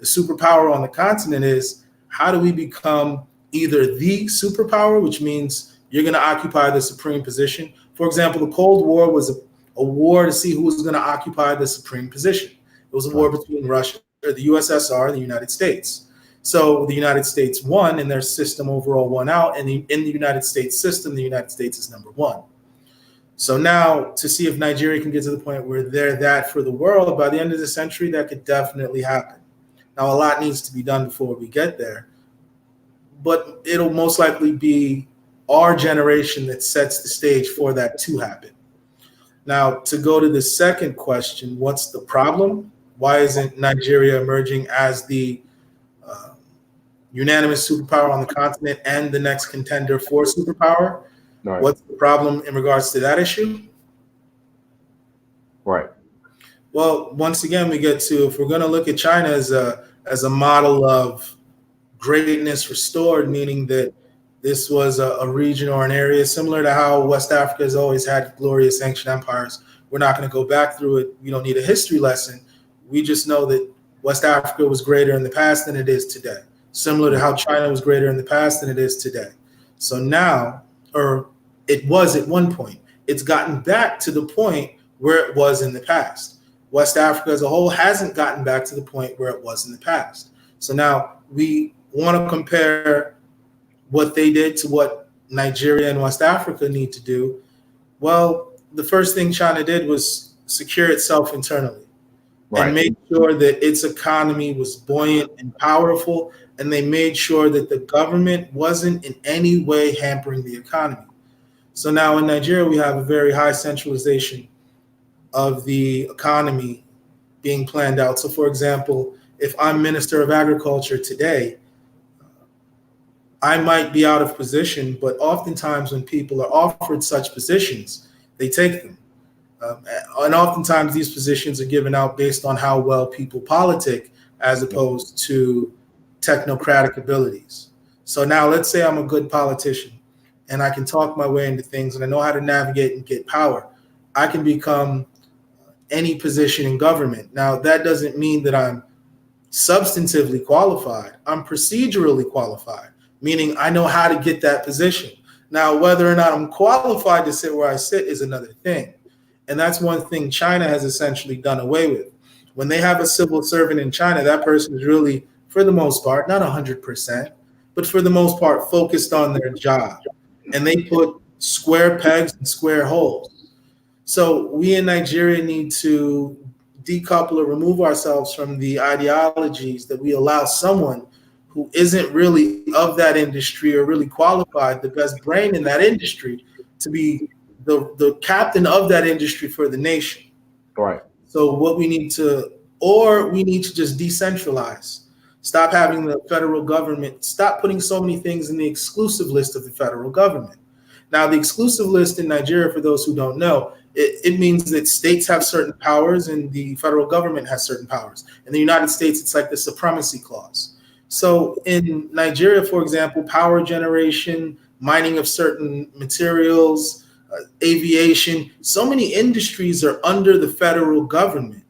S3: superpower on the continent is, how do we become either the superpower, which means you're going to occupy the supreme position? For example, the Cold War was a war to see who was going to occupy the supreme position. It was a war between Russia, or the USSR, and the United States. So the United States won, and their system overall won out. And in the United States system, the United States is number 1. So now to see if Nigeria can get to the point where they're that for the world, by the end of the century, that could definitely happen. Now, a lot needs to be done before we get there, but it'll most likely be our generation that sets the stage for that to happen. Now, to go to the second question, what's the problem? Why isn't Nigeria emerging as the unanimous superpower on the continent and the next contender for superpower?
S1: Right.
S3: What's the problem in regards to that issue?
S1: Right.
S3: Well, once again, we get to, if we're going to look at China as a model of greatness restored, meaning that this was a region or an area similar to how West Africa has always had glorious ancient empires. We're not going to go back through it. We don't need a history lesson. We just know that West Africa was greater in the past than it is today, similar to how China was greater in the past than it is today. So now, or it was at one point, it's gotten back to the point where it was in the past. West Africa as a whole hasn't gotten back to the point where it was in the past. So now we want to compare what they did to what Nigeria and West Africa need to do. Well, the first thing China did was secure itself internally. Right. And made sure that its economy was buoyant and powerful, and they made sure that the government wasn't in any way hampering the economy. So now in Nigeria, we have a very high centralization of the economy being planned out. So for example, if I'm Minister of Agriculture today, I might be out of position, but oftentimes when people are offered such positions, they take them. And oftentimes these positions are given out based on how well people politic as opposed to technocratic abilities. So now let's say I'm a good politician and I can talk my way into things and I know how to navigate and get power. I can become any position in government. Now, that doesn't mean that I'm substantively qualified. I'm procedurally qualified, meaning I know how to get that position. Now, whether or not I'm qualified to sit where I sit is another thing. And that's one thing China has essentially done away with. When they have a civil servant in China, that person is really, for the most part, not 100%, but for the most part, focused on their job. And they put square pegs and square holes. So we in Nigeria need to decouple or remove ourselves from the ideologies that we allow someone who isn't really of that industry or really qualified, the best brain in that industry, to be the captain of that industry for the nation.
S1: Right.
S3: So what we need to, or we need to just decentralize. Stop having the federal government, stop putting so many things in the exclusive list of the federal government. Now, the exclusive list in Nigeria, for those who don't know, it means that states have certain powers and the federal government has certain powers. In the United States, it's like the supremacy clause. So in Nigeria, for example, power generation, mining of certain materials, aviation, so many industries are under the federal government.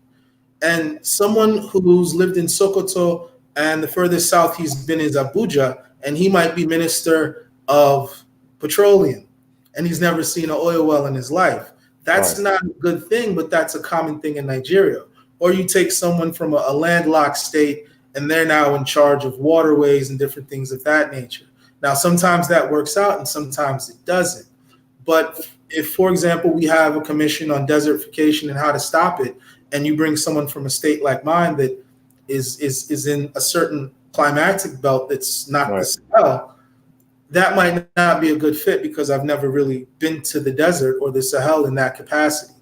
S3: And someone who's lived in Sokoto and the furthest south he's been is Abuja, and he might be Minister of Petroleum, and he's never seen an oil well in his life. That's not a good thing, but that's a common thing in Nigeria. Or you take someone from a landlocked state and they're now in charge of waterways and different things of that nature. Now, sometimes that works out and sometimes it doesn't. But if, for example, we have a commission on desertification and how to stop it, and you bring someone from a state like mine that is in a certain climatic belt that's not the Sahel, that might not be a good fit because I've never really been to the desert or the Sahel in that capacity.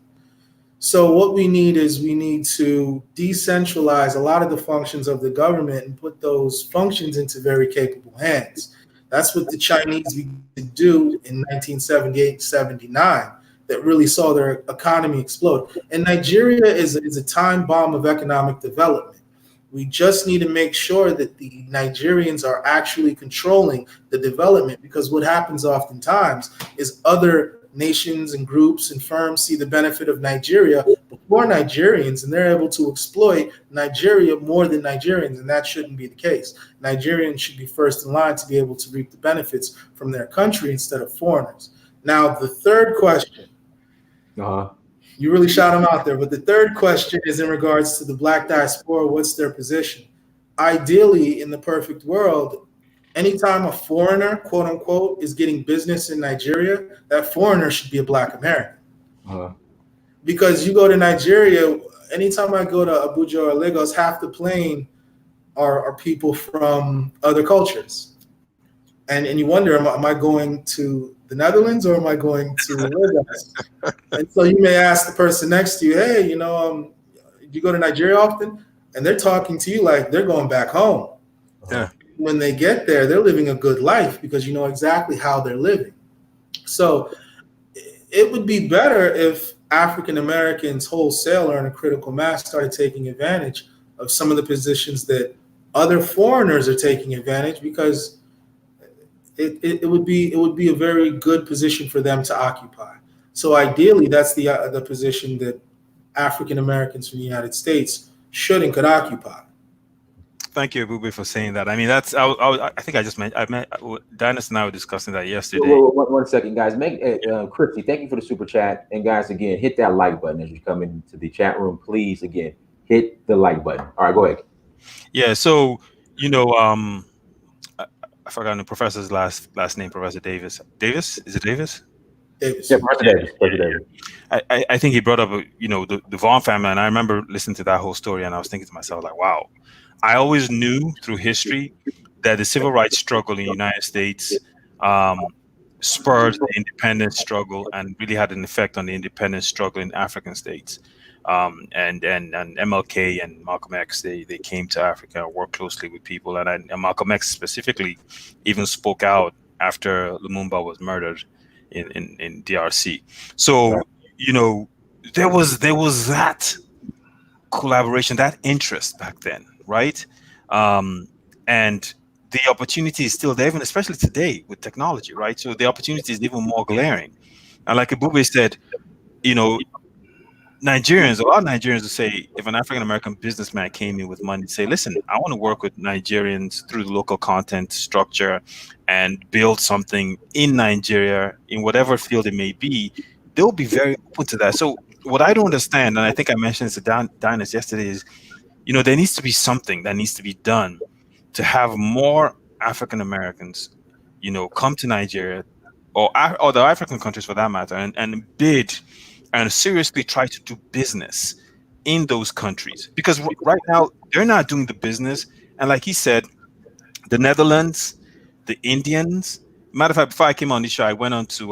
S3: So what we need is we need to decentralize a lot of the functions of the government and put those functions into very capable hands. That's what the Chinese began to do in 1978, 79, that really saw their economy explode. And Nigeria is a time bomb of economic development. We just need to make sure that the Nigerians are actually controlling the development, because what happens oftentimes is other nations and groups and firms see the benefit of Nigeria before Nigerians, and they're able to exploit Nigeria more than Nigerians, and that shouldn't be the case. Nigerians should be first in line to be able to reap the benefits from their country instead of foreigners. Now, the third question. You really shot them out there. But the third question is in regards to the Black diaspora. What's their position? Ideally, in the perfect world, anytime a foreigner, quote unquote, is getting business in Nigeria, that foreigner should be a Black American. Because you go to Nigeria, anytime I go to Abuja or Lagos, half the plane are people from other cultures. and you wonder, am I going to the Netherlands or am I going to Lagos? And so you may ask the person next to you, hey, do you go to Nigeria often? And they're talking to you like they're going back home.
S2: Yeah.
S3: When they get there, they're living a good life because you know exactly how they're living. So it would be better if African Americans wholesale or in a critical mass started taking advantage of some of the positions that other foreigners are taking advantage, because it would be a very good position for them to occupy. So ideally, that's the position that African Americans from the United States should and could occupy.
S2: Thank you, Abube, for saying that. I mean, I think I just meant, Dennis and I were discussing that yesterday.
S1: One second, guys. Make Christy, thank you for the super chat. And guys, again, hit that like button as you come into the chat room. Please, again, hit the like button. All right, go ahead.
S2: Yeah. So, you know, I forgot the professor's last name, Professor Davis. Davis? Is it Davis?
S3: Davis.
S1: Yeah, Professor Davis. Professor Davis.
S2: I think he brought up, the Vaughn family, and I remember listening to that whole story, and I was thinking to myself, like, wow, I always knew through history that the civil rights struggle in the United States spurred the independence struggle and really had an effect on the independence struggle in African states. And MLK and Malcolm X, they came to Africa and worked closely with people, and Malcolm X specifically even spoke out after Lumumba was murdered in DRC. So, there was that collaboration, that interest back then, right? And the opportunity is still there, even especially today with technology, right? So the opportunity is even more glaring. And like Abube said, Nigerians, a lot of Nigerians will say, if an African American businessman came in with money, say, listen, I want to work with Nigerians through the local content structure and build something in Nigeria in whatever field it may be, they'll be very open to that. So what I don't understand, and I think I mentioned this to Dinus yesterday, is, there needs to be something that needs to be done to have more African Americans, come to Nigeria or the African countries for that matter, and bid and seriously try to do business in those countries. Because right now, they're not doing the business. And like he said, the Netherlands, the Indians, matter of fact, before I came on this show, I went on to,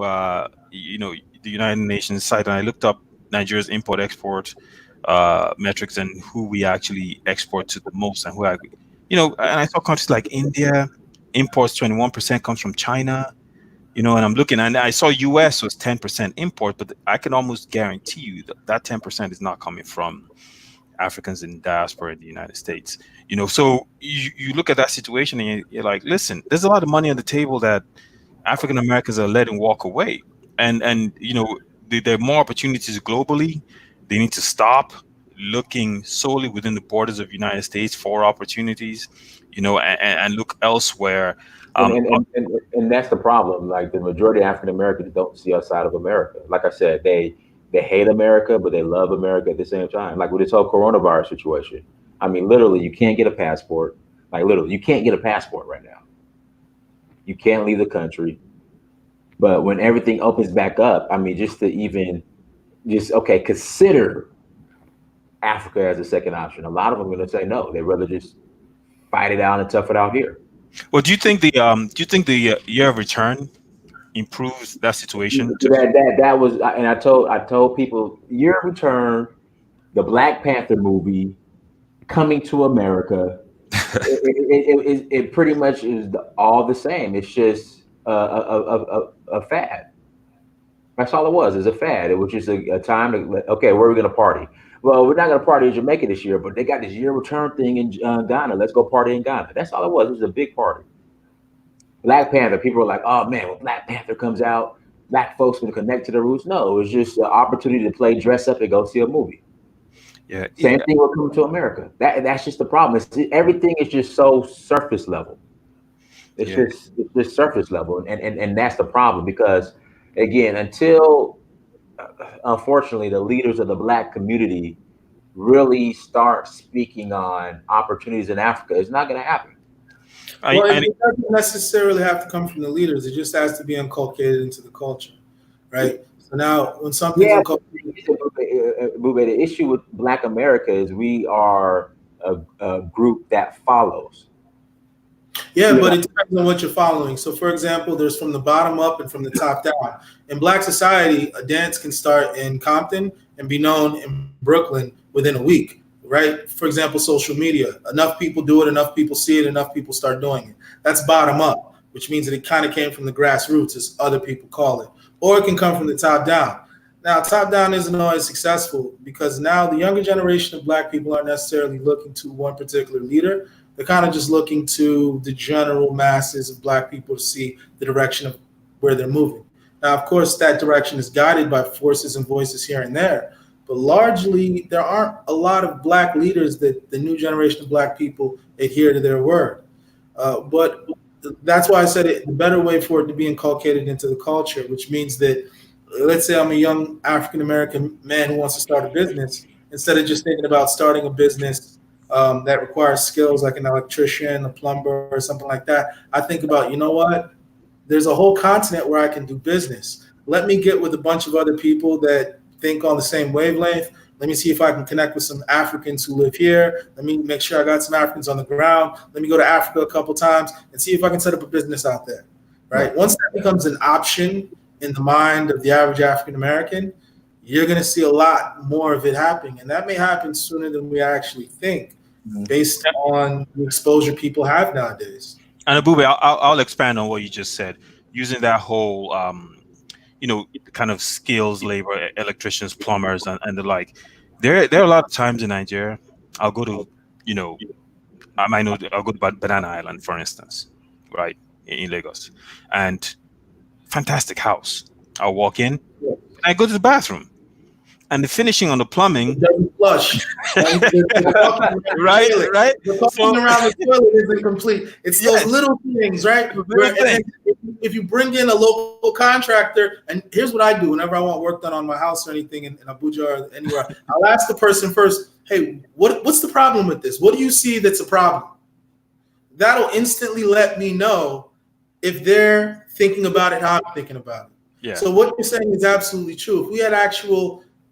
S2: the United Nations site, and I looked up Nigeria's import-export metrics and who we actually export to the most, and and I saw countries like India, imports 21% comes from China, and I'm looking, and I saw US was 10% import, but I can almost guarantee you that 10% is not coming from Africans in diaspora in the United States. So you look at that situation and you're like, listen, there's a lot of money on the table that African Americans are letting walk away, and there are more opportunities globally. They need to stop looking solely within the borders of the United States for opportunities, and look elsewhere.
S1: And that's the problem. Like, the majority of African Americans don't see outside of America. Like I said, they hate America, but they love America at the same time. Like with this whole coronavirus situation, I mean, literally, you can't get a passport. Like, literally, you can't get a passport right now. You can't leave the country. But when everything opens back up, I mean, okay, consider Africa as a second option. A lot of them are going to say no. They'd rather just fight it out and tough it out here.
S2: Well, do you think the year of return improves that situation?
S1: That was, and I told people, year of return, the Black Panther movie, Coming to America, it pretty much is all the same. It's just a fad. That's all it was. It's a fad. It was just a time to, okay, where are we going to party? Well, we're not going to party in Jamaica this year, but they got this year return thing in Ghana. Let's go party in Ghana. That's all it was. It was a big party. Black Panther, people were like, oh man, when Black Panther comes out, Black folks going to connect to the roots. No, it was just an opportunity to play dress up and go see a movie.
S2: Yeah.
S1: Same thing will come to America. That's just the problem. Everything is just so surface level. It's just surface level. And that's the problem, because again, until unfortunately the leaders of the Black community really start speaking on opportunities in Africa, it's not going to happen.
S3: It doesn't necessarily have to come from the leaders. It just has to be inculcated into the culture, right? So now, when something's inculcated,
S1: the issue with Black America is we are a group that follows.
S3: Yeah, but it depends on what you're following. So, for example, there's from the bottom up and from the top down. In Black society, a dance can start in Compton and be known in Brooklyn within a week, right? For example, social media. Enough people do it, enough people see it, enough people start doing it. That's bottom up, which means that it kind of came from the grassroots, as other people call it. Or it can come from the top down. Now, top down isn't always successful because now the younger generation of Black people aren't necessarily looking to one particular leader. They're kind of just looking to the general masses of Black people to see the direction of where they're moving. Now, of course, that direction is guided by forces and voices here and there, but largely there aren't a lot of Black leaders that the new generation of Black people adhere to their word. But that's why I said it, the better way for it to be inculcated into the culture, which means that, let's say I'm a young African-American man who wants to start a business, instead of just thinking about starting a business that requires skills like an electrician, a plumber, or something like that, I think about, you know what? There's a whole continent where I can do business. Let me get with a bunch of other people that think on the same wavelength. Let me see if I can connect with some Africans who live here. Let me make sure I got some Africans on the ground. Let me go to Africa a couple times and see if I can set up a business out there, right? Once that becomes an option in the mind of the average African American, you're going to see a lot more of it happening. And that may happen sooner than we actually think, based on the exposure people have nowadays.
S2: And Abube, I'll expand on what you just said, using that whole, kind of skills labor, electricians, plumbers, and the like. There are a lot of times in Nigeria, I'll go to, I'll go to Banana Island, for instance, right, in Lagos, and fantastic house. I'll walk in, and I go to the bathroom, and the finishing on the plumbing
S3: it doesn't flush.
S2: right.
S3: The plumbing around the toilet isn't complete. It's those little things, right? If you bring in a local contractor, and here's what I do whenever I want work done on my house or anything in Abuja or anywhere, I'll ask the person first, hey, what's the problem with this? What do you see that's a problem? That'll instantly let me know if they're thinking about it how I'm thinking about it.
S2: Yeah.
S3: So what you're saying is absolutely true. If we had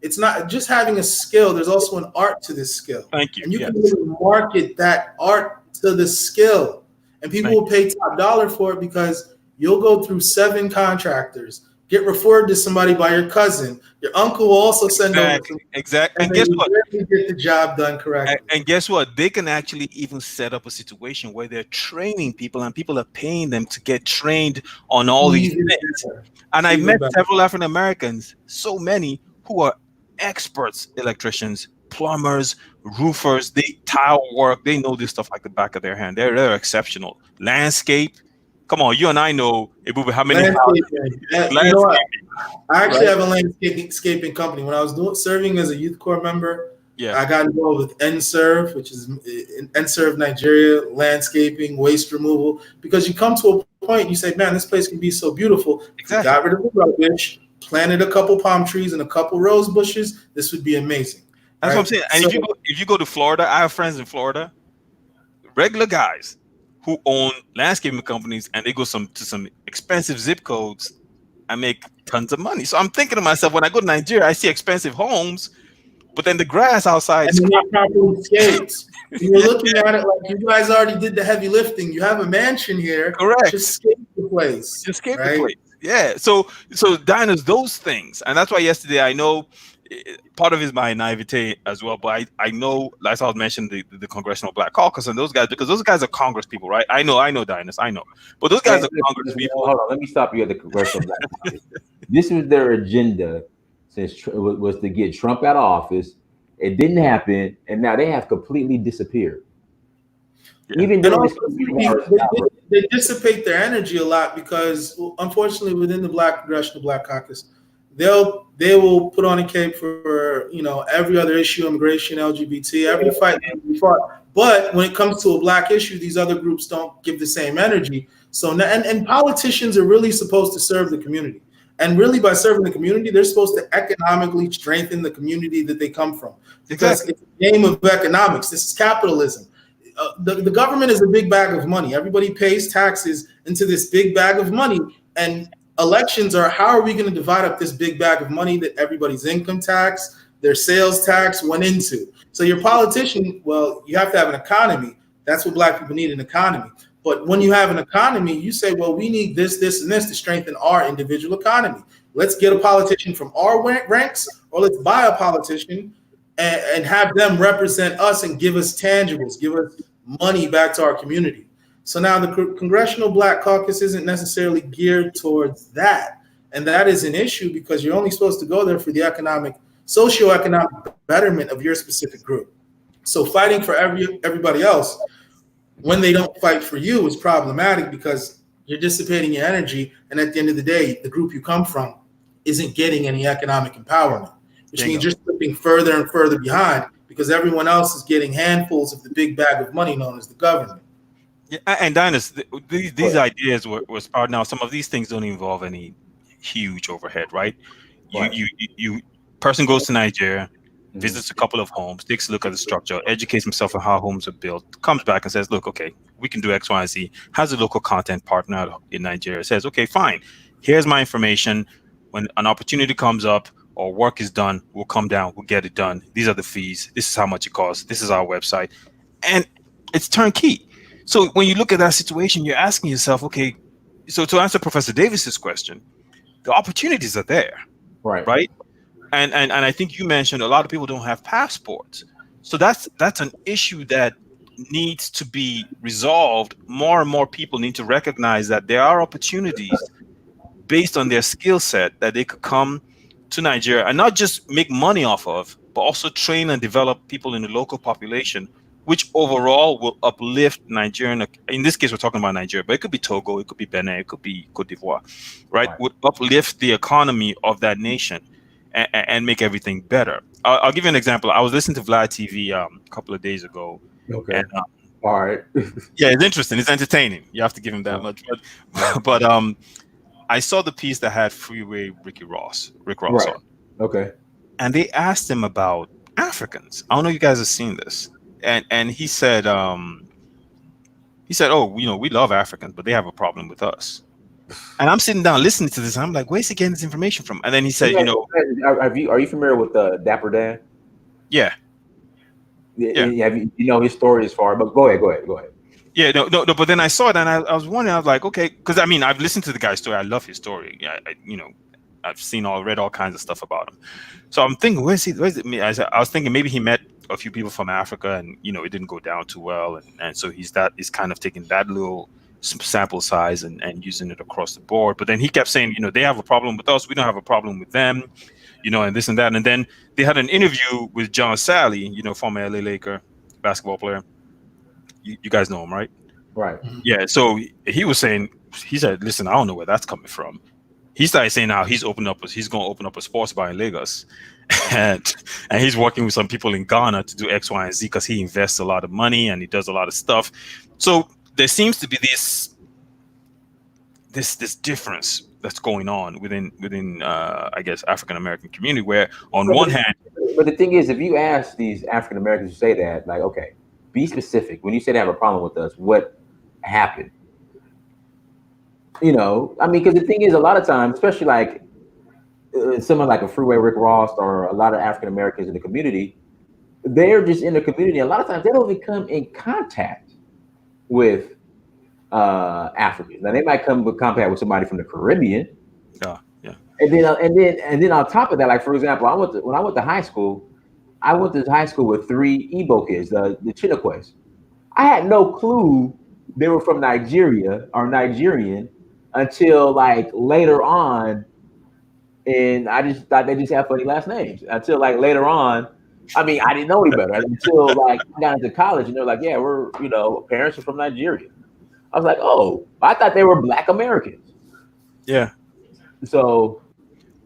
S3: it's not just having a skill, there's also an art to this skill.
S2: Thank you.
S3: And you can really market that art to the skill. And people will pay top dollar for it because you'll go through 7 contractors, get referred to somebody by your cousin. Your uncle will also send over.
S2: Exactly. And guess what?
S3: You get the job done correctly.
S2: And guess what? They can actually even set up a situation where they're training people and people are paying them to get trained on all these things. And I've met several African Americans, so many, who are experts, electricians, plumbers, roofers. They tile work. They know this stuff like the back of their hand. They're exceptional. Landscape. Come on, you and I know, Ebube, how many
S3: landscaping. You know what? I actually have a landscaping company. When I was serving as a youth corps member, I got involved with NServe, which is NServe Nigeria, landscaping, waste removal, because you come to a point, you say, man, this place can be so beautiful. Exactly. If you got rid of the rubbish, planted a couple palm trees and a couple rose bushes, this would be amazing.
S2: That's what I'm saying. And if you go to Florida, I have friends in Florida, regular guys who own landscaping companies, and they go to some expensive zip codes and make tons of money. So I'm thinking to myself, when I go to Nigeria, I see expensive homes, but then the grass outside
S3: is not properly scaped. You're looking at it like you guys already did the heavy lifting. You have a mansion here.
S2: Correct.
S3: Just scape the place.
S2: Just scape the place. Yeah. So Dinah's those things. And that's why yesterday, I know part of it is my naivete as well, but I know, like I was mentioning, the Congressional Black Caucus and those guys, because those guys are Congress people, right? I know, Dinah, I know. But those guys are Congress people.
S1: Hold on, let me stop you at the Congressional Black Caucus. This was their agenda since was to get Trump out of office. It didn't happen, and now they have completely disappeared.
S3: Yeah. Even though they dissipate their energy a lot because, unfortunately, within the Congressional Black Caucus, they will put on a cape for every other issue, immigration, LGBT, every fight we fought. But when it comes to a Black issue, these other groups don't give the same energy. So and politicians are really supposed to serve the community. And really, by serving the community, they're supposed to economically strengthen the community that they come from. Because it's a game of economics. This is capitalism. The government is a big bag of money. Everybody pays taxes into this big bag of money. And elections are, how are we going to divide up this big bag of money that everybody's income tax, their sales tax went into? So your politician, well, you have to have an economy. That's what Black people need, an economy. But when you have an economy, you say, well, we need this, this, and this to strengthen our individual economy. Let's get a politician from our ranks, or let's buy a politician and have them represent us and give us tangibles, give us money back to our community. So now the Congressional Black Caucus isn't necessarily geared towards that. And that is an issue because you're only supposed to go there for the socioeconomic betterment of your specific group. So fighting for everybody else when they don't fight for you is problematic because you're dissipating your energy. And at the end of the day, the group you come from isn't getting any economic empowerment, which means you're slipping further and further behind because everyone else is getting handfuls of the big bag of money known as the government.
S2: Yeah, and Dinus, these ideas were started. Now, some of these things don't involve any huge overhead, right? You person goes to Nigeria, visits a couple of homes, takes a look at the structure, educates himself on how homes are built, comes back and says, look, okay, we can do X, Y, and Z. Has a local content partner in Nigeria, says, okay, fine. Here's my information. When an opportunity comes up or work is done, we'll come down, we'll get it done. These are the fees. This is how much it costs. This is our website. And it's turnkey. So when you look at that situation, you're asking yourself, okay, so to answer Professor Davis's question, the opportunities are there, right? And I think you mentioned a lot of people don't have passports. So that's an issue that needs to be resolved. More and more people need to recognize that there are opportunities based on their skill set that they could come to Nigeria and not just make money off of, but also train and develop people in the local population, which overall will uplift Nigerian. In this case, we're talking about Nigeria, but it could be Togo, it could be Benin, it could be Cote d'Ivoire, right? Would uplift the economy of that nation and make everything better. I'll give you an example. I was listening to Vlad TV a couple of days ago.
S1: Okay.
S2: And,
S1: all right.
S2: Yeah, it's interesting. It's entertaining. You have to give him that much. But I saw the piece that had Freeway Rick Ross on.
S1: Okay.
S2: And they asked him about Africans. I don't know if you guys have seen this. And he said, oh, we love Africans, but they have a problem with us. And I'm sitting down listening to this. And I'm like, where's he getting this information from? And then he said,
S1: are you familiar with Dapper Dan?
S2: Yeah.
S1: His story is far, but go ahead.
S2: Yeah, no. But then I saw it and I was wondering, I was like, okay, because I mean, I've listened to the guy's story. I love his story. I've read all kinds of stuff about him. So I'm thinking, where's it? I was thinking maybe he met a few people from Africa and, it didn't go down too well. And so he's kind of taking that little sample size and using it across the board. But then he kept saying, they have a problem with us. We don't have a problem with them, and this and that. And then they had an interview with John Sally, former LA Laker basketball player. You guys know him, right?
S1: Right.
S2: Yeah. So he said, listen, I don't know where that's coming from. He started saying now he's going to open up a sports bar in Lagos, and he's working with some people in Ghana to do X, Y, and Z because he invests a lot of money and he does a lot of stuff. So there seems to be this difference that's going on within I guess African American community, where on one hand,
S1: but the thing is, if you ask these African Americans who say that, like, okay, be specific. When you say they have a problem with us, what happened? Because the thing is, a lot of times, especially like someone like a Freeway Rick Ross or a lot of African Americans in the community, they're just in the community. A lot of times they don't even come in contact with Africans. Now they might come in contact with somebody from the Caribbean.
S2: Yeah.
S1: And then on top of that, like for example, when I went to high school, with 3 Igbo kids, the Chinookways. I had no clue they were from Nigeria or Nigerian until like later on, and I just thought they just have funny last names until like later on. I mean, I didn't know any better until like I got into college, and they're like, "Yeah, we're parents are from Nigeria." I was like, "Oh, I thought they were Black Americans."
S2: Yeah.
S1: So,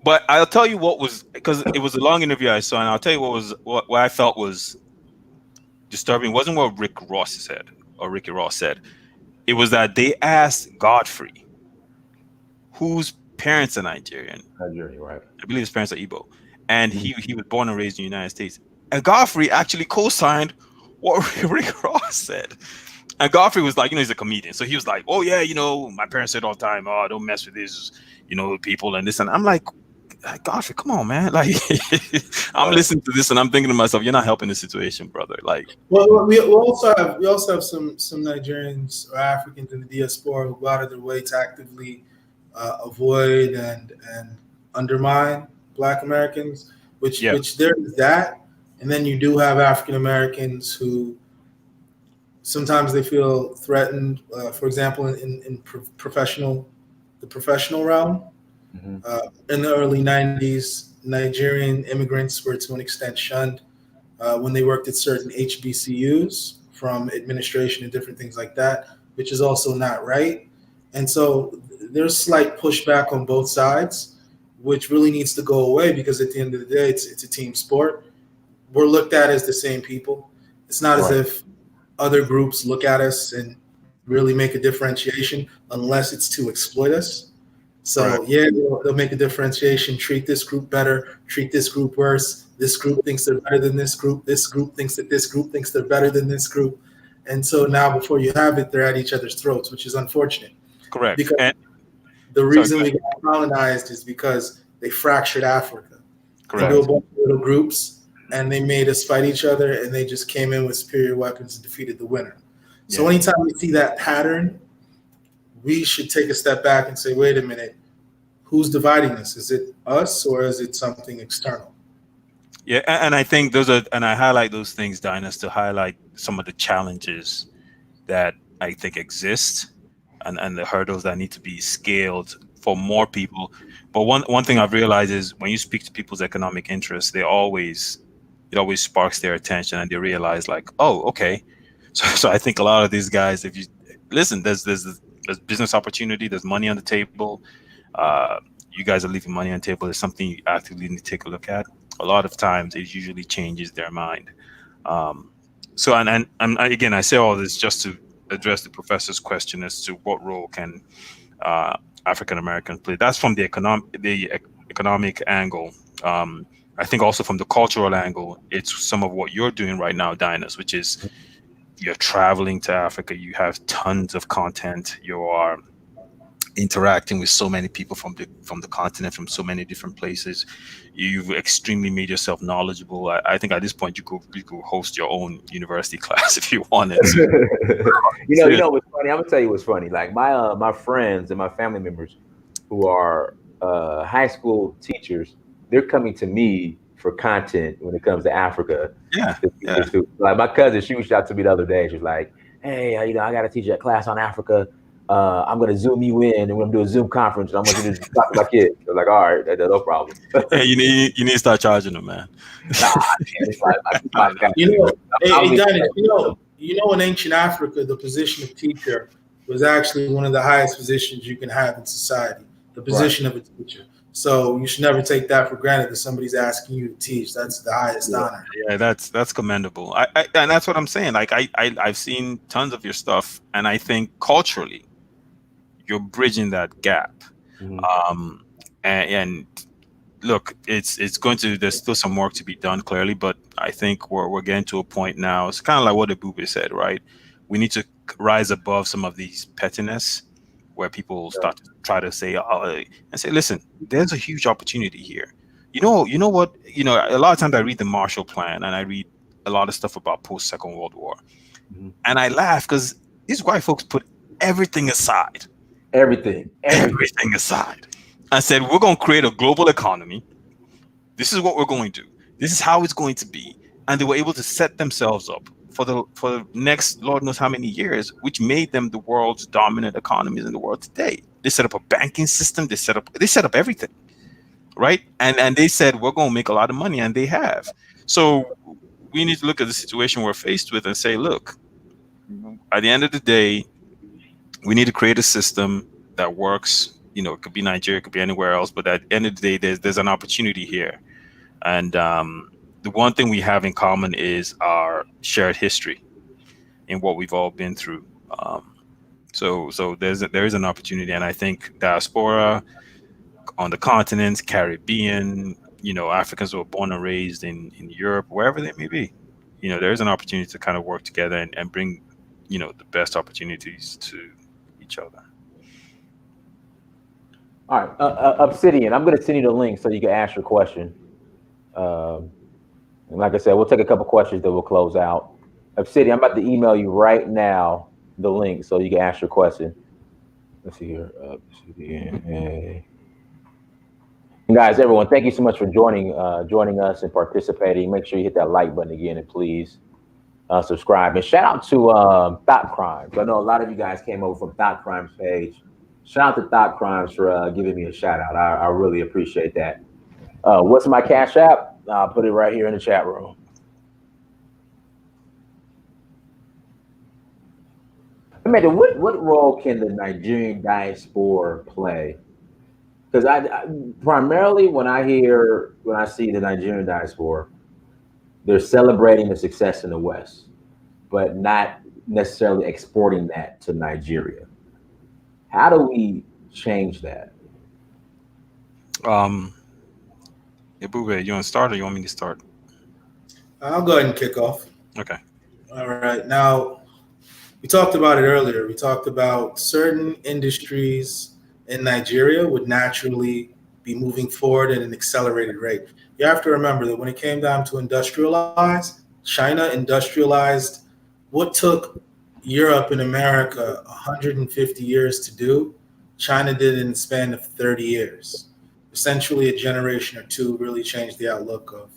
S2: but I'll tell you what was, because it was a long interview I saw, and I'll tell you what I felt was disturbing. It wasn't what Ricky Ross said. It was that they asked Godfrey, whose parents are Nigerian.
S1: Nigerian, right?
S2: I believe his parents are Igbo. And he was born and raised in the United States. And Godfrey actually co-signed what Rick Ross said. And Godfrey was like, he's a comedian. So he was like, oh, yeah, my parents said all the time, oh, don't mess with these, people and this. And I'm like, Gosh, come on, man. Like, I'm listening to this and I'm thinking to myself, you're not helping the situation, brother. Like,
S3: Well, we also have some Nigerians or Africans in the diaspora who go out of their way to actively avoid and undermine Black Americans,
S2: yeah,
S3: which there is that, and then you do have African Americans who sometimes they feel threatened. For example, in the professional realm,
S1: Mhm.
S3: in the early '90s, Nigerian immigrants were to an extent shunned when they worked at certain HBCUs from administration and different things like that, which is also not right. And so there's slight pushback on both sides, which really needs to go away because at the end of the day, it's a team sport. We're looked at as the same people. It's not as
S1: Right.
S3: if other groups look at us and really make a differentiation unless it's to exploit us.
S2: right,
S3: So yeah, they'll make a differentiation. Treat this group better. Treat this group worse. This group thinks they're better than this group. This group thinks that this group thinks they're better than this group. And so now, before you have it, they're at each other's throats, which is unfortunate.
S2: correct.
S3: Because
S2: And
S3: the
S2: sorry,
S3: reason
S2: go
S3: we
S2: ahead.
S3: got colonized is because they fractured Africa into a
S2: Correct.
S3: bunch of little groups, and they made us fight each other, and they just came in with superior weapons and defeated the winner. So
S1: Yeah.
S3: anytime we see that pattern, we should take a step back and say, wait a minute, who's dividing us? Is it us or is it something external?
S2: Yeah, and I think those are, and I highlight those things, Dinus, to highlight some of the challenges that I think exist, and the hurdles that need to be scaled for more people. But one thing I've realized is when you speak to people's economic interests, it always sparks their attention, and they realize like, oh, okay. So I think a lot of these guys, if you listen, there's business opportunity, there's money on the table. Uh, you guys are leaving money on the table. There's something you actively need to take a look at. A lot of times, it usually changes their mind. Um, so, and again, I say all this just to address the professor's question as to what role can uh, African Americans play. That's from the economic angle. I think also from the cultural angle, it's some of what you're doing right now, Dinus, which is you're traveling to Africa. You have tons of content. You are interacting with so many people from the continent, from so many different places. You've extremely made yourself knowledgeable. I think at this point you could host your own university class if you wanted to.
S1: You know what's funny? I'm gonna tell you what's funny. Like my friends and my family members who are high school teachers, they're coming to me for content when it comes to Africa.
S2: Yeah,
S1: To teach their
S2: yeah.
S1: students. Like my cousin, she reached out to me the other day. She was like, "Hey, I got to teach a class on Africa. I'm gonna Zoom you in, and we're gonna do a Zoom conference. And I want you to talk to my kids." I was like, "All right, no problem."
S2: Hey, you need to start charging them, man.
S1: Nah, I can't. It's like my
S2: I know.
S3: You know,
S1: I'll
S3: hey
S1: get
S3: Dennis, in ancient Africa, the position of teacher was actually one of the highest positions you can have in society, the
S1: right.
S3: position of a teacher. So you should never take that for granted that somebody's asking you to teach. That's the highest
S1: Yeah.
S3: honor.
S2: Yeah, that's commendable. And that's what I'm saying. Like I've seen tons of your stuff, and I think culturally you're bridging that gap.
S1: Mhm.
S2: And look, it's going to, there's still some work to be done clearly, but I think we're getting to a point now. It's kind of like what Abube said, right? We need to rise above some of these pettiness where people
S1: Yeah.
S2: start to try to say, and say, listen, there's a huge opportunity here. You know what? A lot of times I read the Marshall Plan and I read a lot of stuff about post Second World War,
S1: Mhm.
S2: and I laugh because these white folks put everything aside,
S1: Everything.
S2: everything aside, and said, we're going to create a global economy. This is what we're going to do. This is how it's going to be. And they were able to set themselves up for the next Lord knows how many years, which made them the world's dominant economies in the world today. They set up a banking system. They set up everything, right? And they said we're going to make a lot of money, and they have. So we need to look at the situation we're faced with and say, look, at the end of the day, we need to create a system that works. It could be Nigeria, it could be anywhere else, but at the end of the day, there's an opportunity here. And the one thing we have in common is our shared history in what we've all been through. So there is an opportunity, and I think diaspora on the continents, Caribbean, Africans who are born and raised in Europe, wherever they may be, there is an opportunity to kind of work together and bring, the best opportunities to each other.
S1: All right, Obsidian. I'm going to send you the link so you can ask your question. Um, and like I said, we'll take a couple questions that we'll close out. Obsidian, I'm about to email you right now the link so you can ask your question. Let's see here. Obsidian. Hey. And guys, everyone, thank you so much for joining us and participating. Make sure you hit that like button again, and please subscribe. And shout out to Thought Crimes. I know a lot of you guys came over from Thought Crimes page. Shout out to Thought Crimes for giving me a shout out. I really appreciate that. What's my Cash App? I'll put it right here in the chat room. Imagine what role can the Nigerian diaspora play? Because I primarily when I see the Nigerian diaspora, they're celebrating the success in the West, but not necessarily exporting that to Nigeria. How do we change that?
S2: Ebube, you want to start or you want me to start?
S3: I'll go ahead and kick off.
S2: Okay.
S3: All right. Now, we talked about it earlier. We talked about certain industries in Nigeria would naturally be moving forward at an accelerated rate. You have to remember that when it came down to industrialize, China industrialized what took Europe and America 150 years to do. China did it in the span of 30 years. Essentially, a generation or two really changed the outlook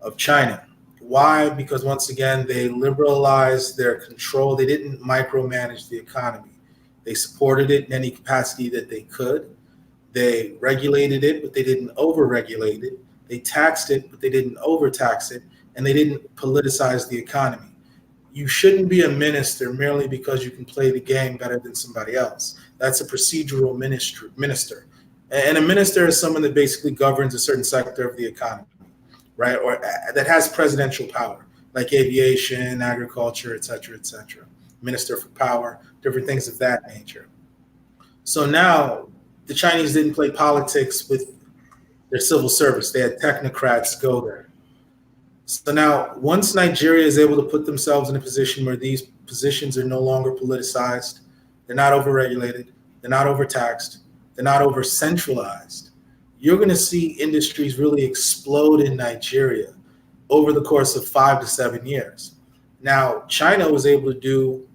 S3: of China. Why? Because once again, they liberalized their control. They didn't micromanage the economy. They supported it in any capacity that they could. They regulated it, but they didn't overregulate it. They taxed it, but they didn't overtax it. And they didn't politicize the economy. You shouldn't be a minister merely because you can play the game better than somebody else. That's a procedural minister. And a minister is someone that basically governs a certain sector of the economy, right? Or that has presidential power, like aviation, agriculture, et cetera, et cetera. Minister for power, different things of that nature. So now the Chinese didn't play politics with their civil service. They had technocrats go there. So now once Nigeria is able to put themselves in a position where these positions are no longer politicized, they're not overregulated, they're not overtaxed, they're not over centralized, you're going to see industries really explode in Nigeria over the course of 5 to 7 years. Now, China was able to do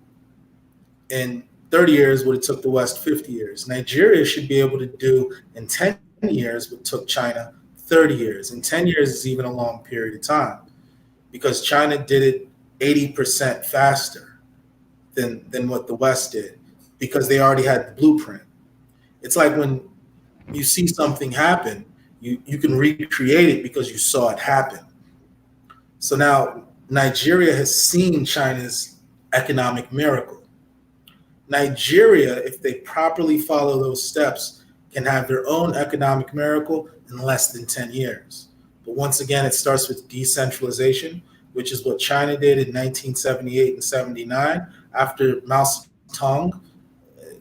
S3: in 30 years what it took the West 50 years. Nigeria should be able to do in 10 years what took China 30 years. And 10 years is even a long period of time because China did it 80% faster than what the West did because they already had the blueprint. It's like when you see something happen, you can recreate it because you saw it happen. So now Nigeria has seen China's economic miracle. Nigeria, if they properly follow those steps, can have their own economic miracle in less than 10 years. But once again, it starts with decentralization, which is what China did in 1978 and 79 after Mao Zedong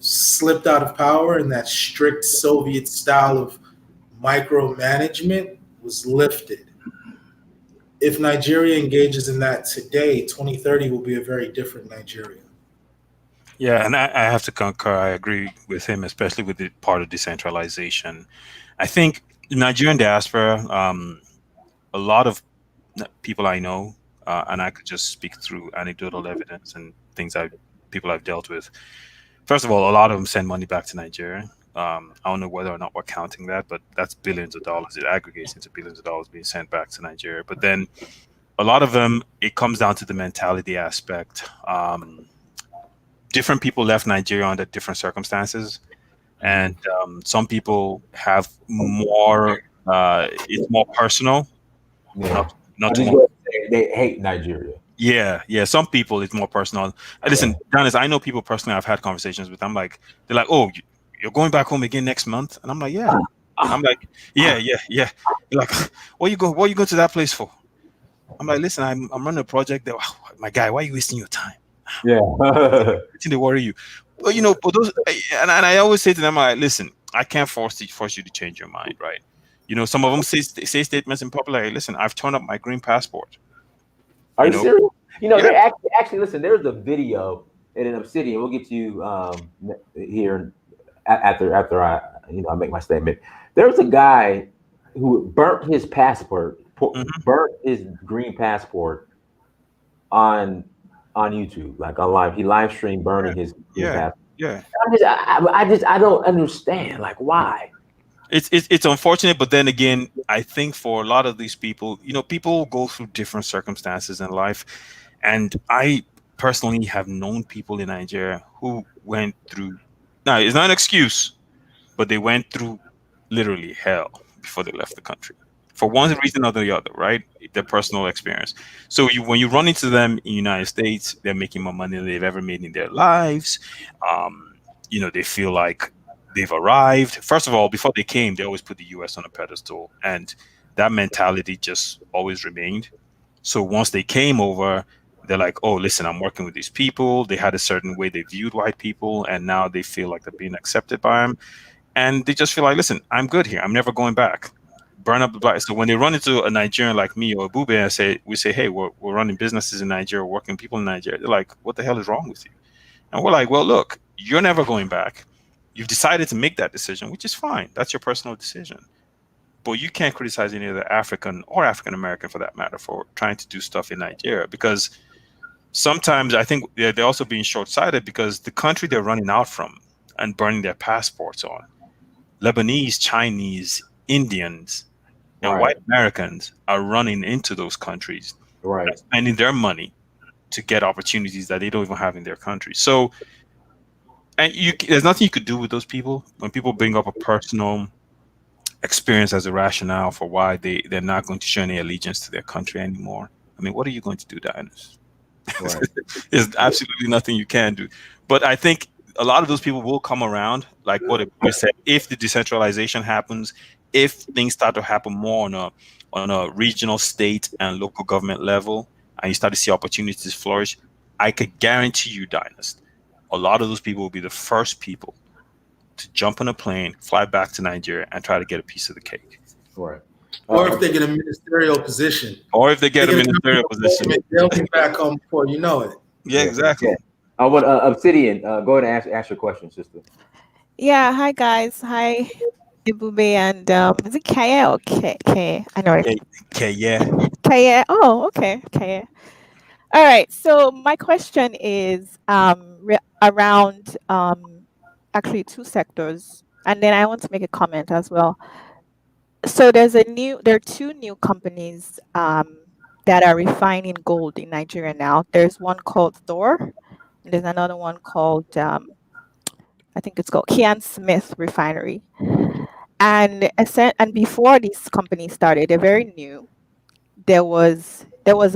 S3: slipped out of power and that strict Soviet style of micromanagement was lifted. If Nigeria engages in that today, 2030 will be a very different Nigeria.
S2: Yeah, and I have to concur. I agree with him, especially with the part of decentralization. I think the Nigerian diaspora, a lot of people I know, and I could just speak through anecdotal evidence and things people I've dealt with. First of all, a lot of them send money back to Nigeria. I don't know whether or not we're counting that, but that's billions of dollars. It aggregates into billions of dollars being sent back to Nigeria. But then a lot of them, it comes down to the mentality aspect. Different people left Nigeria under different circumstances. And some people have more, it's more personal.
S1: Yeah.
S2: Not
S1: I
S2: too
S1: they hate Nigeria.
S2: Yeah. Some people it's more personal. Listen, Dennis, I know people personally I've had conversations with. I'm like, they're like, oh, you're going back home again next month? And I'm like, yeah. I'm like, yeah. They're like, what you go to that place for? I'm like, listen, I'm running a project that my guy, why are you wasting your time?
S1: Yeah.
S2: I think they worry you. Well, but those and I always say to them, like, listen, I can't force you to change your mind, right? Some of them say statements in public. Like, listen, I've turned up my green passport.
S1: Are you serious?
S2: Yeah.
S1: They actually listen. There's a video in an Obsidian. We'll get you here after I make my statement. There was a guy who burnt his passport,
S2: Hmm.
S1: burnt his green passport on YouTube, like on live. He live streamed burning his green
S2: Yeah,
S1: passport.
S2: yeah.
S1: I don't understand, like why.
S2: It's unfortunate, but then again, I think for a lot of these people, people go through different circumstances in life, and I personally have known people in Nigeria who went through. Now, it's not an excuse, but they went through literally hell before they left the country for one reason or the other, right? Their personal experience. So when you run into them in the United States, they're making more money than they've ever made in their lives. They feel like they've arrived. First of all, before they came, they always put the US on a pedestal, and that mentality just always remained. So once they came over, they're like, oh, listen, I'm working with these people. They had a certain way they viewed white people, and now they feel like they're being accepted by them. And they just feel like, listen, I'm good here. I'm never going back. Burn up the black. So when they run into a Nigerian like me or a Bube and we say, hey, we're running businesses in Nigeria, working with people in Nigeria, they're like, what the hell is wrong with you? And we're like, well, look, you're never going back. You've decided to make that decision, which is fine. That's your personal decision. But you can't criticize any other African or African American for that matter for trying to do stuff in Nigeria, because sometimes I think they're also being short sighted because the country they're running out from and burning their passports on, Lebanese, Chinese, Indians, and
S1: Right,
S2: white Americans are running into those countries
S1: right,
S2: and spending their money to get opportunities that they don't even have in their country. So, and there's nothing you could do with those people when people bring up a personal experience as a rationale for why they're not going to show any allegiance to their country anymore. I mean, what are you going to do, Diners?
S1: right.
S2: There's absolutely nothing you can do. But I think a lot of those people will come around, like what we said, if the decentralization happens, if things start to happen more on a regional, state, and local government level, and you start to see opportunities flourish, I could guarantee you, Dynast, a lot of those people will be the first people to jump on a plane, fly back to Nigeria, and try to get a piece of the cake.
S1: Right.
S3: Or if they get a ministerial position,
S2: Or if they
S3: they
S2: get a
S3: get a
S2: ministerial position.
S3: they'll be back home before you know it.
S2: Yeah,
S1: Yeah. Yeah.
S2: exactly.
S1: I want Obsidian. Go ahead and ask your question, sister.
S4: Yeah, hi guys. Hi, Ibube and is it Keye or Keye? I know
S2: Okay,
S4: it's
S2: okay, yeah.
S4: Keye. Oh, okay, Keye. All right. So my question is around actually two sectors, and then I want to make a comment as well. So there are two new companies that are refining gold in Nigeria now. There's one called Thor, and there's another one called I think it's called Kian Smith Refinery. And before these companies started, they're very new. There was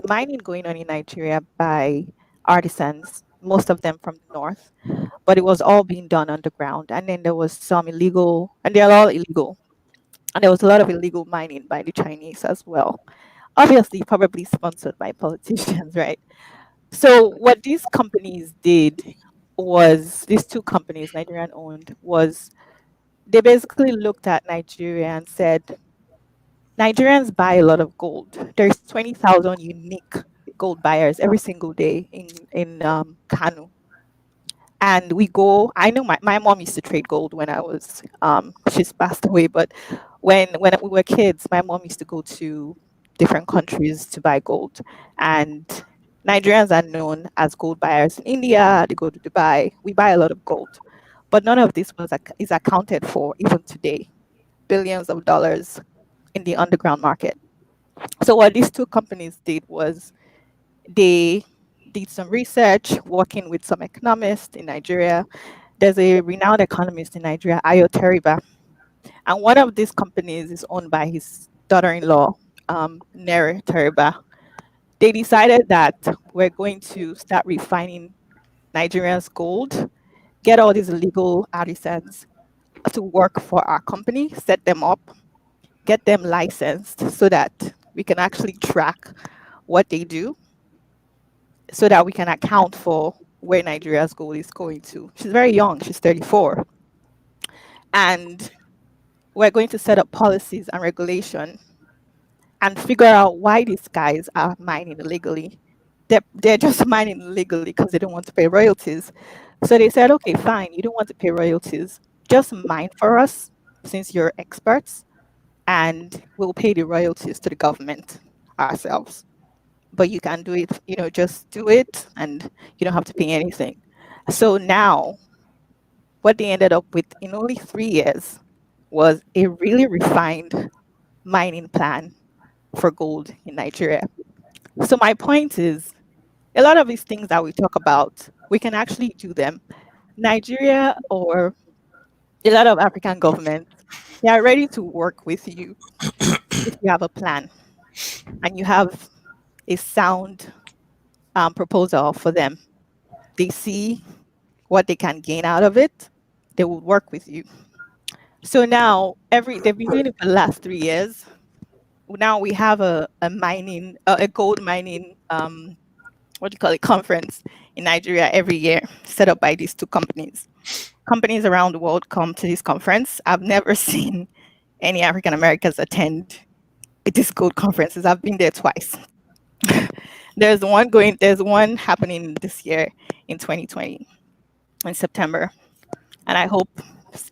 S4: mining going on in Nigeria by artisans, most of them from the north, but it was all being done underground. And then there was some illegal, and they're all illegal. And there was a lot of illegal mining by the Chinese as well. Obviously, probably sponsored by politicians, right? So what these companies did was these two companies, Nigerian owned, was they basically looked at Nigeria and said, Nigerians buy a lot of gold. There's 20,000 unique gold buyers every single day in Kanu. And we go, I know my mom used to trade gold when I was, she's passed away, but when we were kids, my mom used to go to different countries to buy gold. And Nigerians are known as gold buyers in India, they go to Dubai, we buy a lot of gold. But none of this is accounted for even today. Billions of dollars in the underground market. So what these two companies did was they did some research, working with some economists in Nigeria. There's a renowned economist in Nigeria, Ayo Teriba, and one of these companies is owned by his daughter-in-law, Nere Teriba. They decided that we're going to start refining Nigerians' gold, get all these illegal artisans to work for our company, set them up, get them licensed so that we can actually track what they do, so that we can account for where Nigeria's gold is going to. She's very young, she's 34. And we're going to set up policies and regulation and figure out why these guys are mining illegally. They're just mining illegally because they don't want to pay royalties. So they said, okay, fine, you don't want to pay royalties. Just mine for us. since you're experts, and we'll pay the royalties to the government ourselves. But you can do it, just do it and you don't have to pay anything. So now, what they ended up with in only 3 years was a really refined mining plan for gold in Nigeria. So, my point is a lot of these things that we talk about, we can actually do them. Nigeria or a lot of African governments, they are ready to work with you if you have a plan and you have a sound proposal for them. They see what they can gain out of it, they will work with you. So now they've been doing it for the last 3 years. Now we have a gold mining what do you call it, conference in Nigeria every year, set up by these two companies. Companies around the world come to this conference. I've never seen any African Americans attend these gold conferences. I've been there twice. There's one happening this year in 2020 in September. And I hope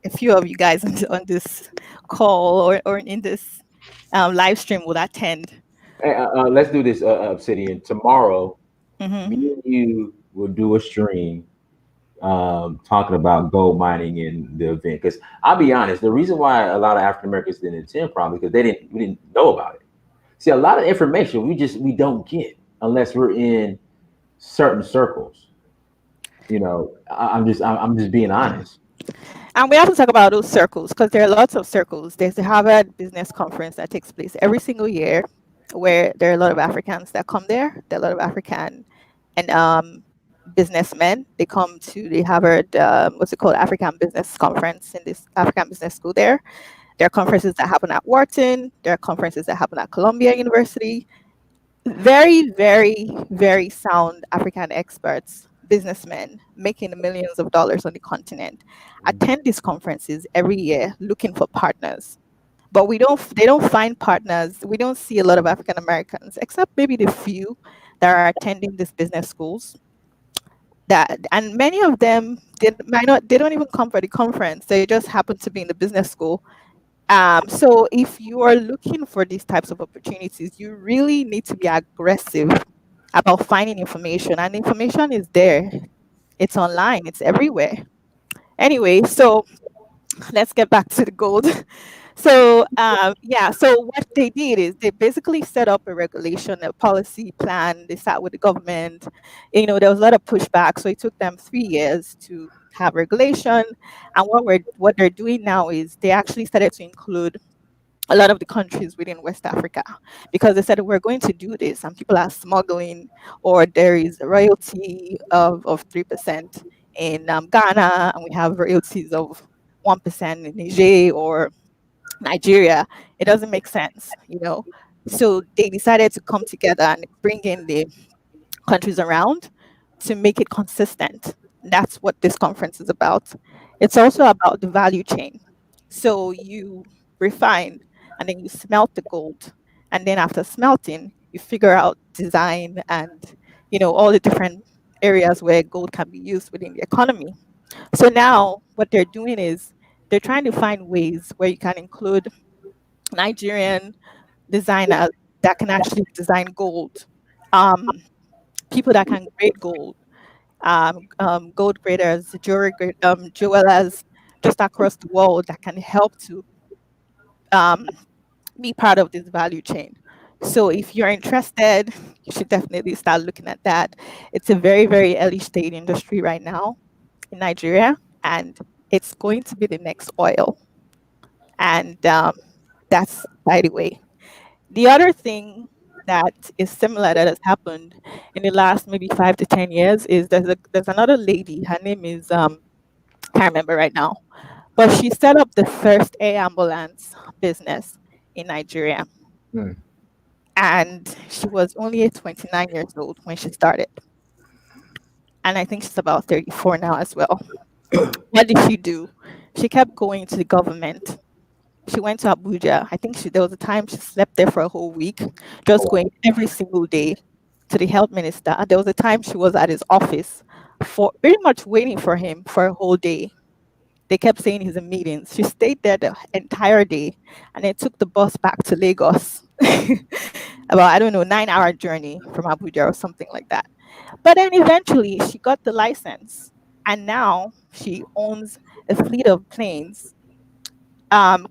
S4: a few of you guys on this call or in this live stream will attend.
S1: Hey, let's do this, Obsidian. Tomorrow,
S4: Hmm.
S1: me and you will do a stream talking about gold mining in the event. Because I'll be honest, the reason why a lot of African Americans didn't attend probably because we didn't know about it. See, a lot of information we don't get unless we're in certain circles. I'm just being honest.
S4: And we have to talk about those circles because there are lots of circles. There's the Harvard Business Conference that takes place every single year, where there are a lot of Africans that come there. There are a lot of African and businessmen. They come to the Harvard, what's it called, African Business Conference in this African Business School there. There are conferences that happen at Wharton. There are conferences that happen at Columbia University. Very, very, very sound African experts, businessmen making millions of dollars on the continent attend these conferences every year looking for partners. But they don't find partners. We don't see a lot of African Americans, except maybe the few that are attending these business schools. And many of them they don't even come for the conference. They just happen to be in the business school. So if you are looking for these types of opportunities, you really need to be aggressive about finding information. And information is there. It's online. It's everywhere. Anyway, so let's get back to the gold. So yeah, so what they did is they basically set up a regulation, a policy plan. They sat with the government. There was a lot of pushback, so it took them 3 years to have regulation. And what they're doing now is they actually started to include a lot of the countries within West Africa because they said we're going to do this, and people are smuggling, or there is a royalty of 3% in Ghana, and we have royalties of 1% in Niger or Nigeria. It doesn't make sense. So they decided to come together and bring in the countries around to make it consistent. That's what this conference is about. It's also about the value chain. So you refine and then you smelt the gold. And then after smelting, you figure out design and all the different areas where gold can be used within the economy. So now what they're doing is they're trying to find ways where you can include Nigerian designers that can actually design gold, um, people that can grade gold, gold graders, jewelers just across the world that can help to um, be part of this value chain. So if you're interested, you should definitely start looking at that. It's a very, very early stage industry right now in Nigeria, and it's going to be the next oil. And that's by the way. The other thing that is similar that has happened in the last maybe 5 to 10 years is there's another lady. Her name is can't remember right now, but she set up the first air ambulance business in Nigeria,
S1: Hmm.
S4: and she was only 29 years old when she started, and I think she's about 34 now as well. What did she do? She kept going to the government. She went to Abuja. I think there was a time she slept there for a whole week, just
S1: Oh,
S4: going every single day to the health minister. And there was a time she was at his office for pretty much waiting for him for a whole day. They kept saying he's in meetings. She stayed there the entire day and then took the bus back to Lagos. About, I don't know, 9-hour journey from Abuja or something like that. But then eventually she got the license and now she owns a fleet of planes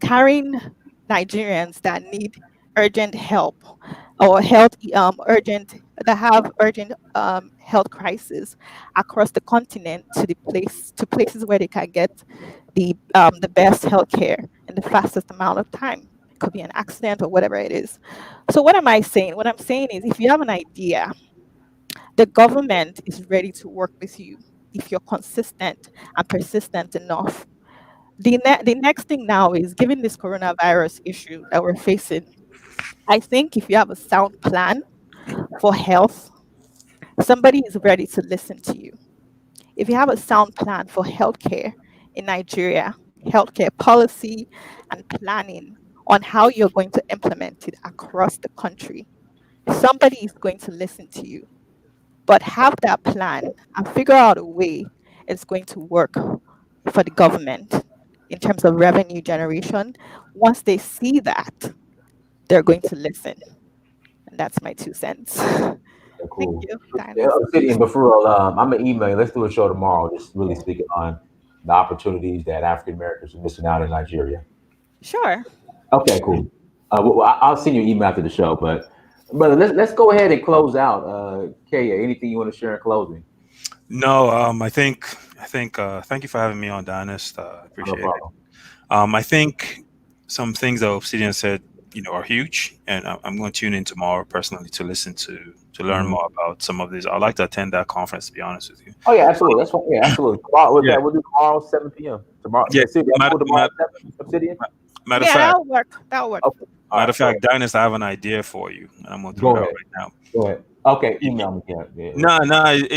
S4: carrying Nigerians that need urgent help or health urgent that have urgent health crisis across the continent to places where they can get the best health care in the fastest amount of time. It could be an accident or whatever it is. So what am I saying? What I'm saying is if you have an idea, the government is ready to work with you if you're consistent and persistent enough. The next thing now is given this coronavirus issue that we're facing, I think if you have a sound plan for health, somebody is ready to listen to you. If you have a sound plan for healthcare in Nigeria, healthcare policy and planning on how you're going to implement it across the country, somebody is going to listen to you. But have that plan and figure out a way it's going to work for the government in terms of revenue generation. Once they see that, they're going to listen. And that's my 2 cents.
S1: Yeah,
S4: Thank
S1: cool.
S4: you,
S1: Yeah,
S4: Dinus.
S1: Obsidian, but for real, I'm gonna email you. Let's do a show tomorrow. Just really speaking on the opportunities that African Americans are missing out in Nigeria.
S4: Sure.
S1: Okay, cool. I'll send you an email after the show. But brother, let's go ahead and close out. Kaya, anything you want to share in closing?
S2: No, thank you for having me on, Dennis. I
S1: No
S2: appreciate it.
S1: problem.
S2: I think some things that Obsidian said, are huge, and I'm going to tune in tomorrow personally to listen to learn
S1: Mhm.
S2: more about some of these. I'd like to attend that conference, to be honest with you.
S1: Oh yeah, absolutely. That's fine. Yeah, absolutely. Tomorrow, with
S2: Yeah,
S1: that, we'll do tomorrow 7 p.m. Tomorrow,
S2: yeah.
S1: Obsidian. I'm
S2: Matter,
S1: cool tomorrow
S2: matter,
S1: 7. Obsidian.
S2: matter of
S4: Yeah,
S2: fact,
S4: that'll work. That'll work.
S1: Okay. All
S2: matter
S1: right.
S2: of fact, Dennis, I have an idea for you, and I'm going to throw it
S1: Go
S2: out
S1: ahead.
S2: right now.
S1: Go ahead. Okay.
S2: Y- y-
S1: Email me. Yeah. Yeah.
S2: No, no,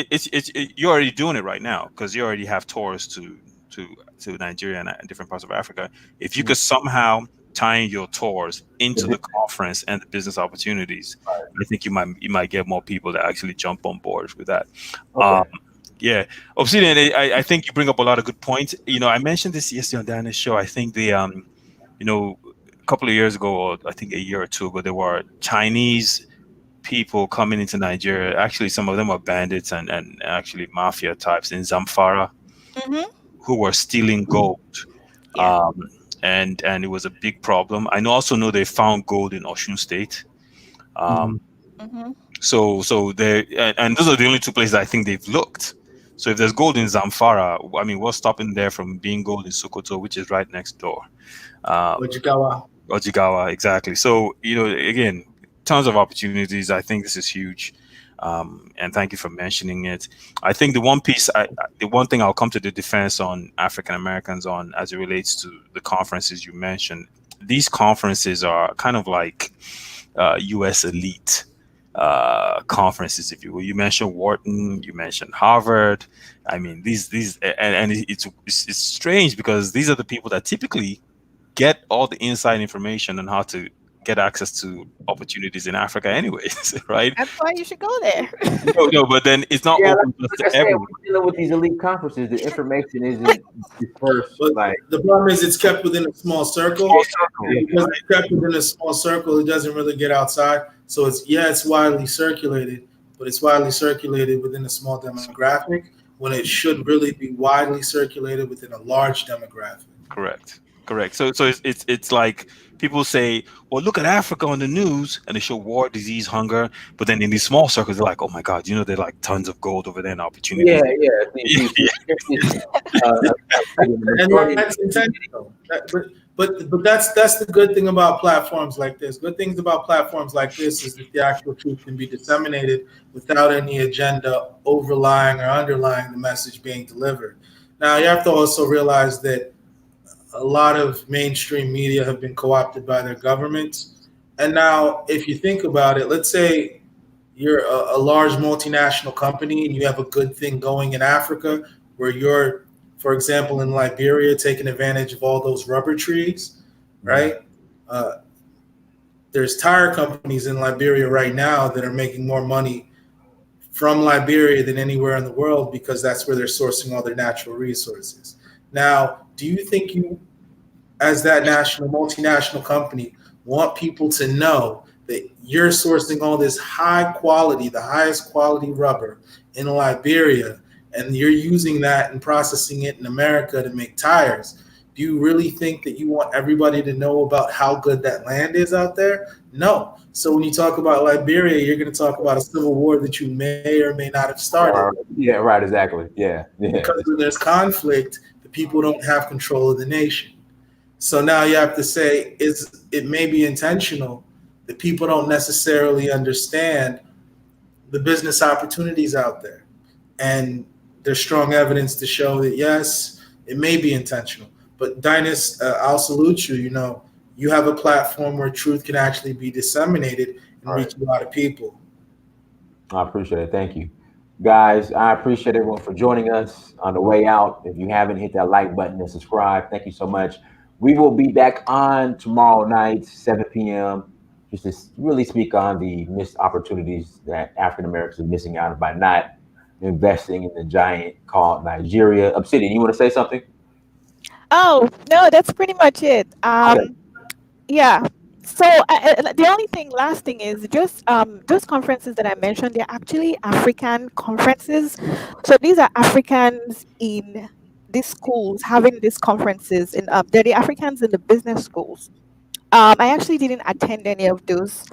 S2: you're already doing it right now because you already have tours to to Nigeria and different parts of Africa. If you
S1: Mhm.
S2: could somehow tie in your tours into
S1: Mhm.
S2: the conference and the business opportunities, I think you might get more people to actually jump on board with that. Um,
S1: Okay.
S2: yeah, Obsidian, I think you bring up a lot of good points. I mentioned this yesterday on Dana's show. I think a couple of years ago, or I think a year or two ago, there were Chinese people coming into Nigeria. Actually, some of them are bandits and actually mafia types in Zamfara
S4: Mm-hmm.
S2: who were stealing gold.
S4: Yeah.
S2: Um, and it was a big problem. I also know they found gold in Osun State.
S1: Mhm.
S2: Um,
S4: Mm-hmm.
S2: so they and those are the only two places I think they've looked. So if there's gold in Zamfara, I mean, what's stopping there from being gold in Sokoto, which is right next door? Um,
S3: Ojikawa.
S2: Ojigawa, exactly. So, again, tons of opportunities. I think this is huge. And thank you for mentioning it. I think the one thing I'll come to the defense on African Americans on as it relates to the conferences you mentioned, these conferences are kind of like US elite conferences, if you will. You mentioned Wharton, you mentioned Harvard. I mean, and it's strange because these are the people that typically get all the inside information on how to get access to opportunities in Africa anyways, right?
S4: That's why you should go there.
S2: No, but then it's not
S1: Yeah,
S2: open just
S1: like I
S2: to
S1: said,
S2: everyone.
S1: we're dealing with these elite conferences. The information isn't dispersed.
S3: But
S1: Like
S3: the problem is it's kept within a small circle.
S1: small circle.
S3: And because it's kept within a small circle, it doesn't really get outside. So it's widely circulated, but it's widely circulated within a small demographic when it should really be widely circulated within a large demographic.
S2: Correct. So it's like people say, well, look at Africa on the news, and they show war, disease, hunger, but then in these small circles, they're like, oh my God, there's like tons of gold over there and
S1: Yeah,
S2: opportunities.
S1: yeah. The
S3: And
S1: majority.
S3: that's intentional. But that's the good thing about platforms like this. Good things about platforms like this is that the actual truth can be disseminated without any agenda overlying or underlying the message being delivered. Now you have to also realize that a lot of mainstream media have been co-opted by their governments. And now if you think about it, let's say you're a large multinational company and you have a good thing going in Africa where you're, for example, in Liberia, taking advantage of all those rubber trees, right? Uh, there's tire companies in Liberia right now that are making more money from Liberia than anywhere in the world because that's where they're sourcing all their natural resources. Now, do you think you, as that multinational company, want people to know that you're sourcing all this high quality, the highest quality rubber in Liberia, and you're using that and processing it in America to make tires? Do you really think that you want everybody to know about how good that land is out there? No. So when you talk about Liberia, you're going to talk about a civil war that you may or may not have started.
S1: Yeah, right, exactly. Yeah.
S3: Because when there's conflict, the people don't have control of the nation. So now you have to say, it may be intentional that people don't necessarily understand the business opportunities out there. And there's strong evidence to show that, yes, it may be intentional. But Dynas, I'll salute you. You have a platform where truth can actually be disseminated and reach a lot of people.
S1: I appreciate it. Thank you. Guys, I appreciate everyone for joining us on the way out. If you haven't hit that like button and subscribe, thank you so much. We will be back on tomorrow night, 7 p.m., just to really speak on the missed opportunities that African Americans are missing out by not investing in the giant called Nigeria. Obsidian, you want to say something?
S4: Oh, no, that's pretty much it. Yeah. So the only last thing is just those conferences that I mentioned, they're actually African conferences. So these are Africans in these schools having these conferences, and they're the Africans in the business schools. I actually didn't attend any of those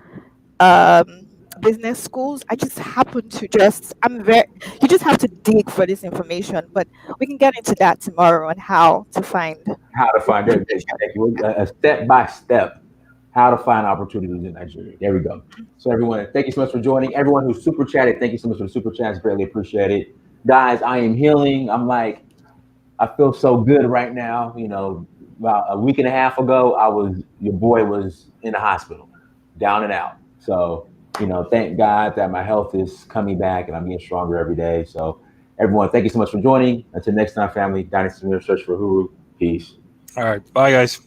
S4: um, business schools. I just happen to you just have to dig for this information, but we can get into that tomorrow on how to find
S1: a step by step how to find opportunities in Nigeria. There we go. So everyone, thank you so much for joining. Everyone who super chatted, thank you so much for the super chats. Greatly appreciate it. Guys, I am healing. I feel so good right now. About a week and a half ago, your boy was in the hospital, down and out. So, thank God that my health is coming back and I'm getting stronger every day. So everyone, thank you so much for joining. Until next time, family, Dynasty Search for Huru. Peace.
S2: All right. Bye, guys.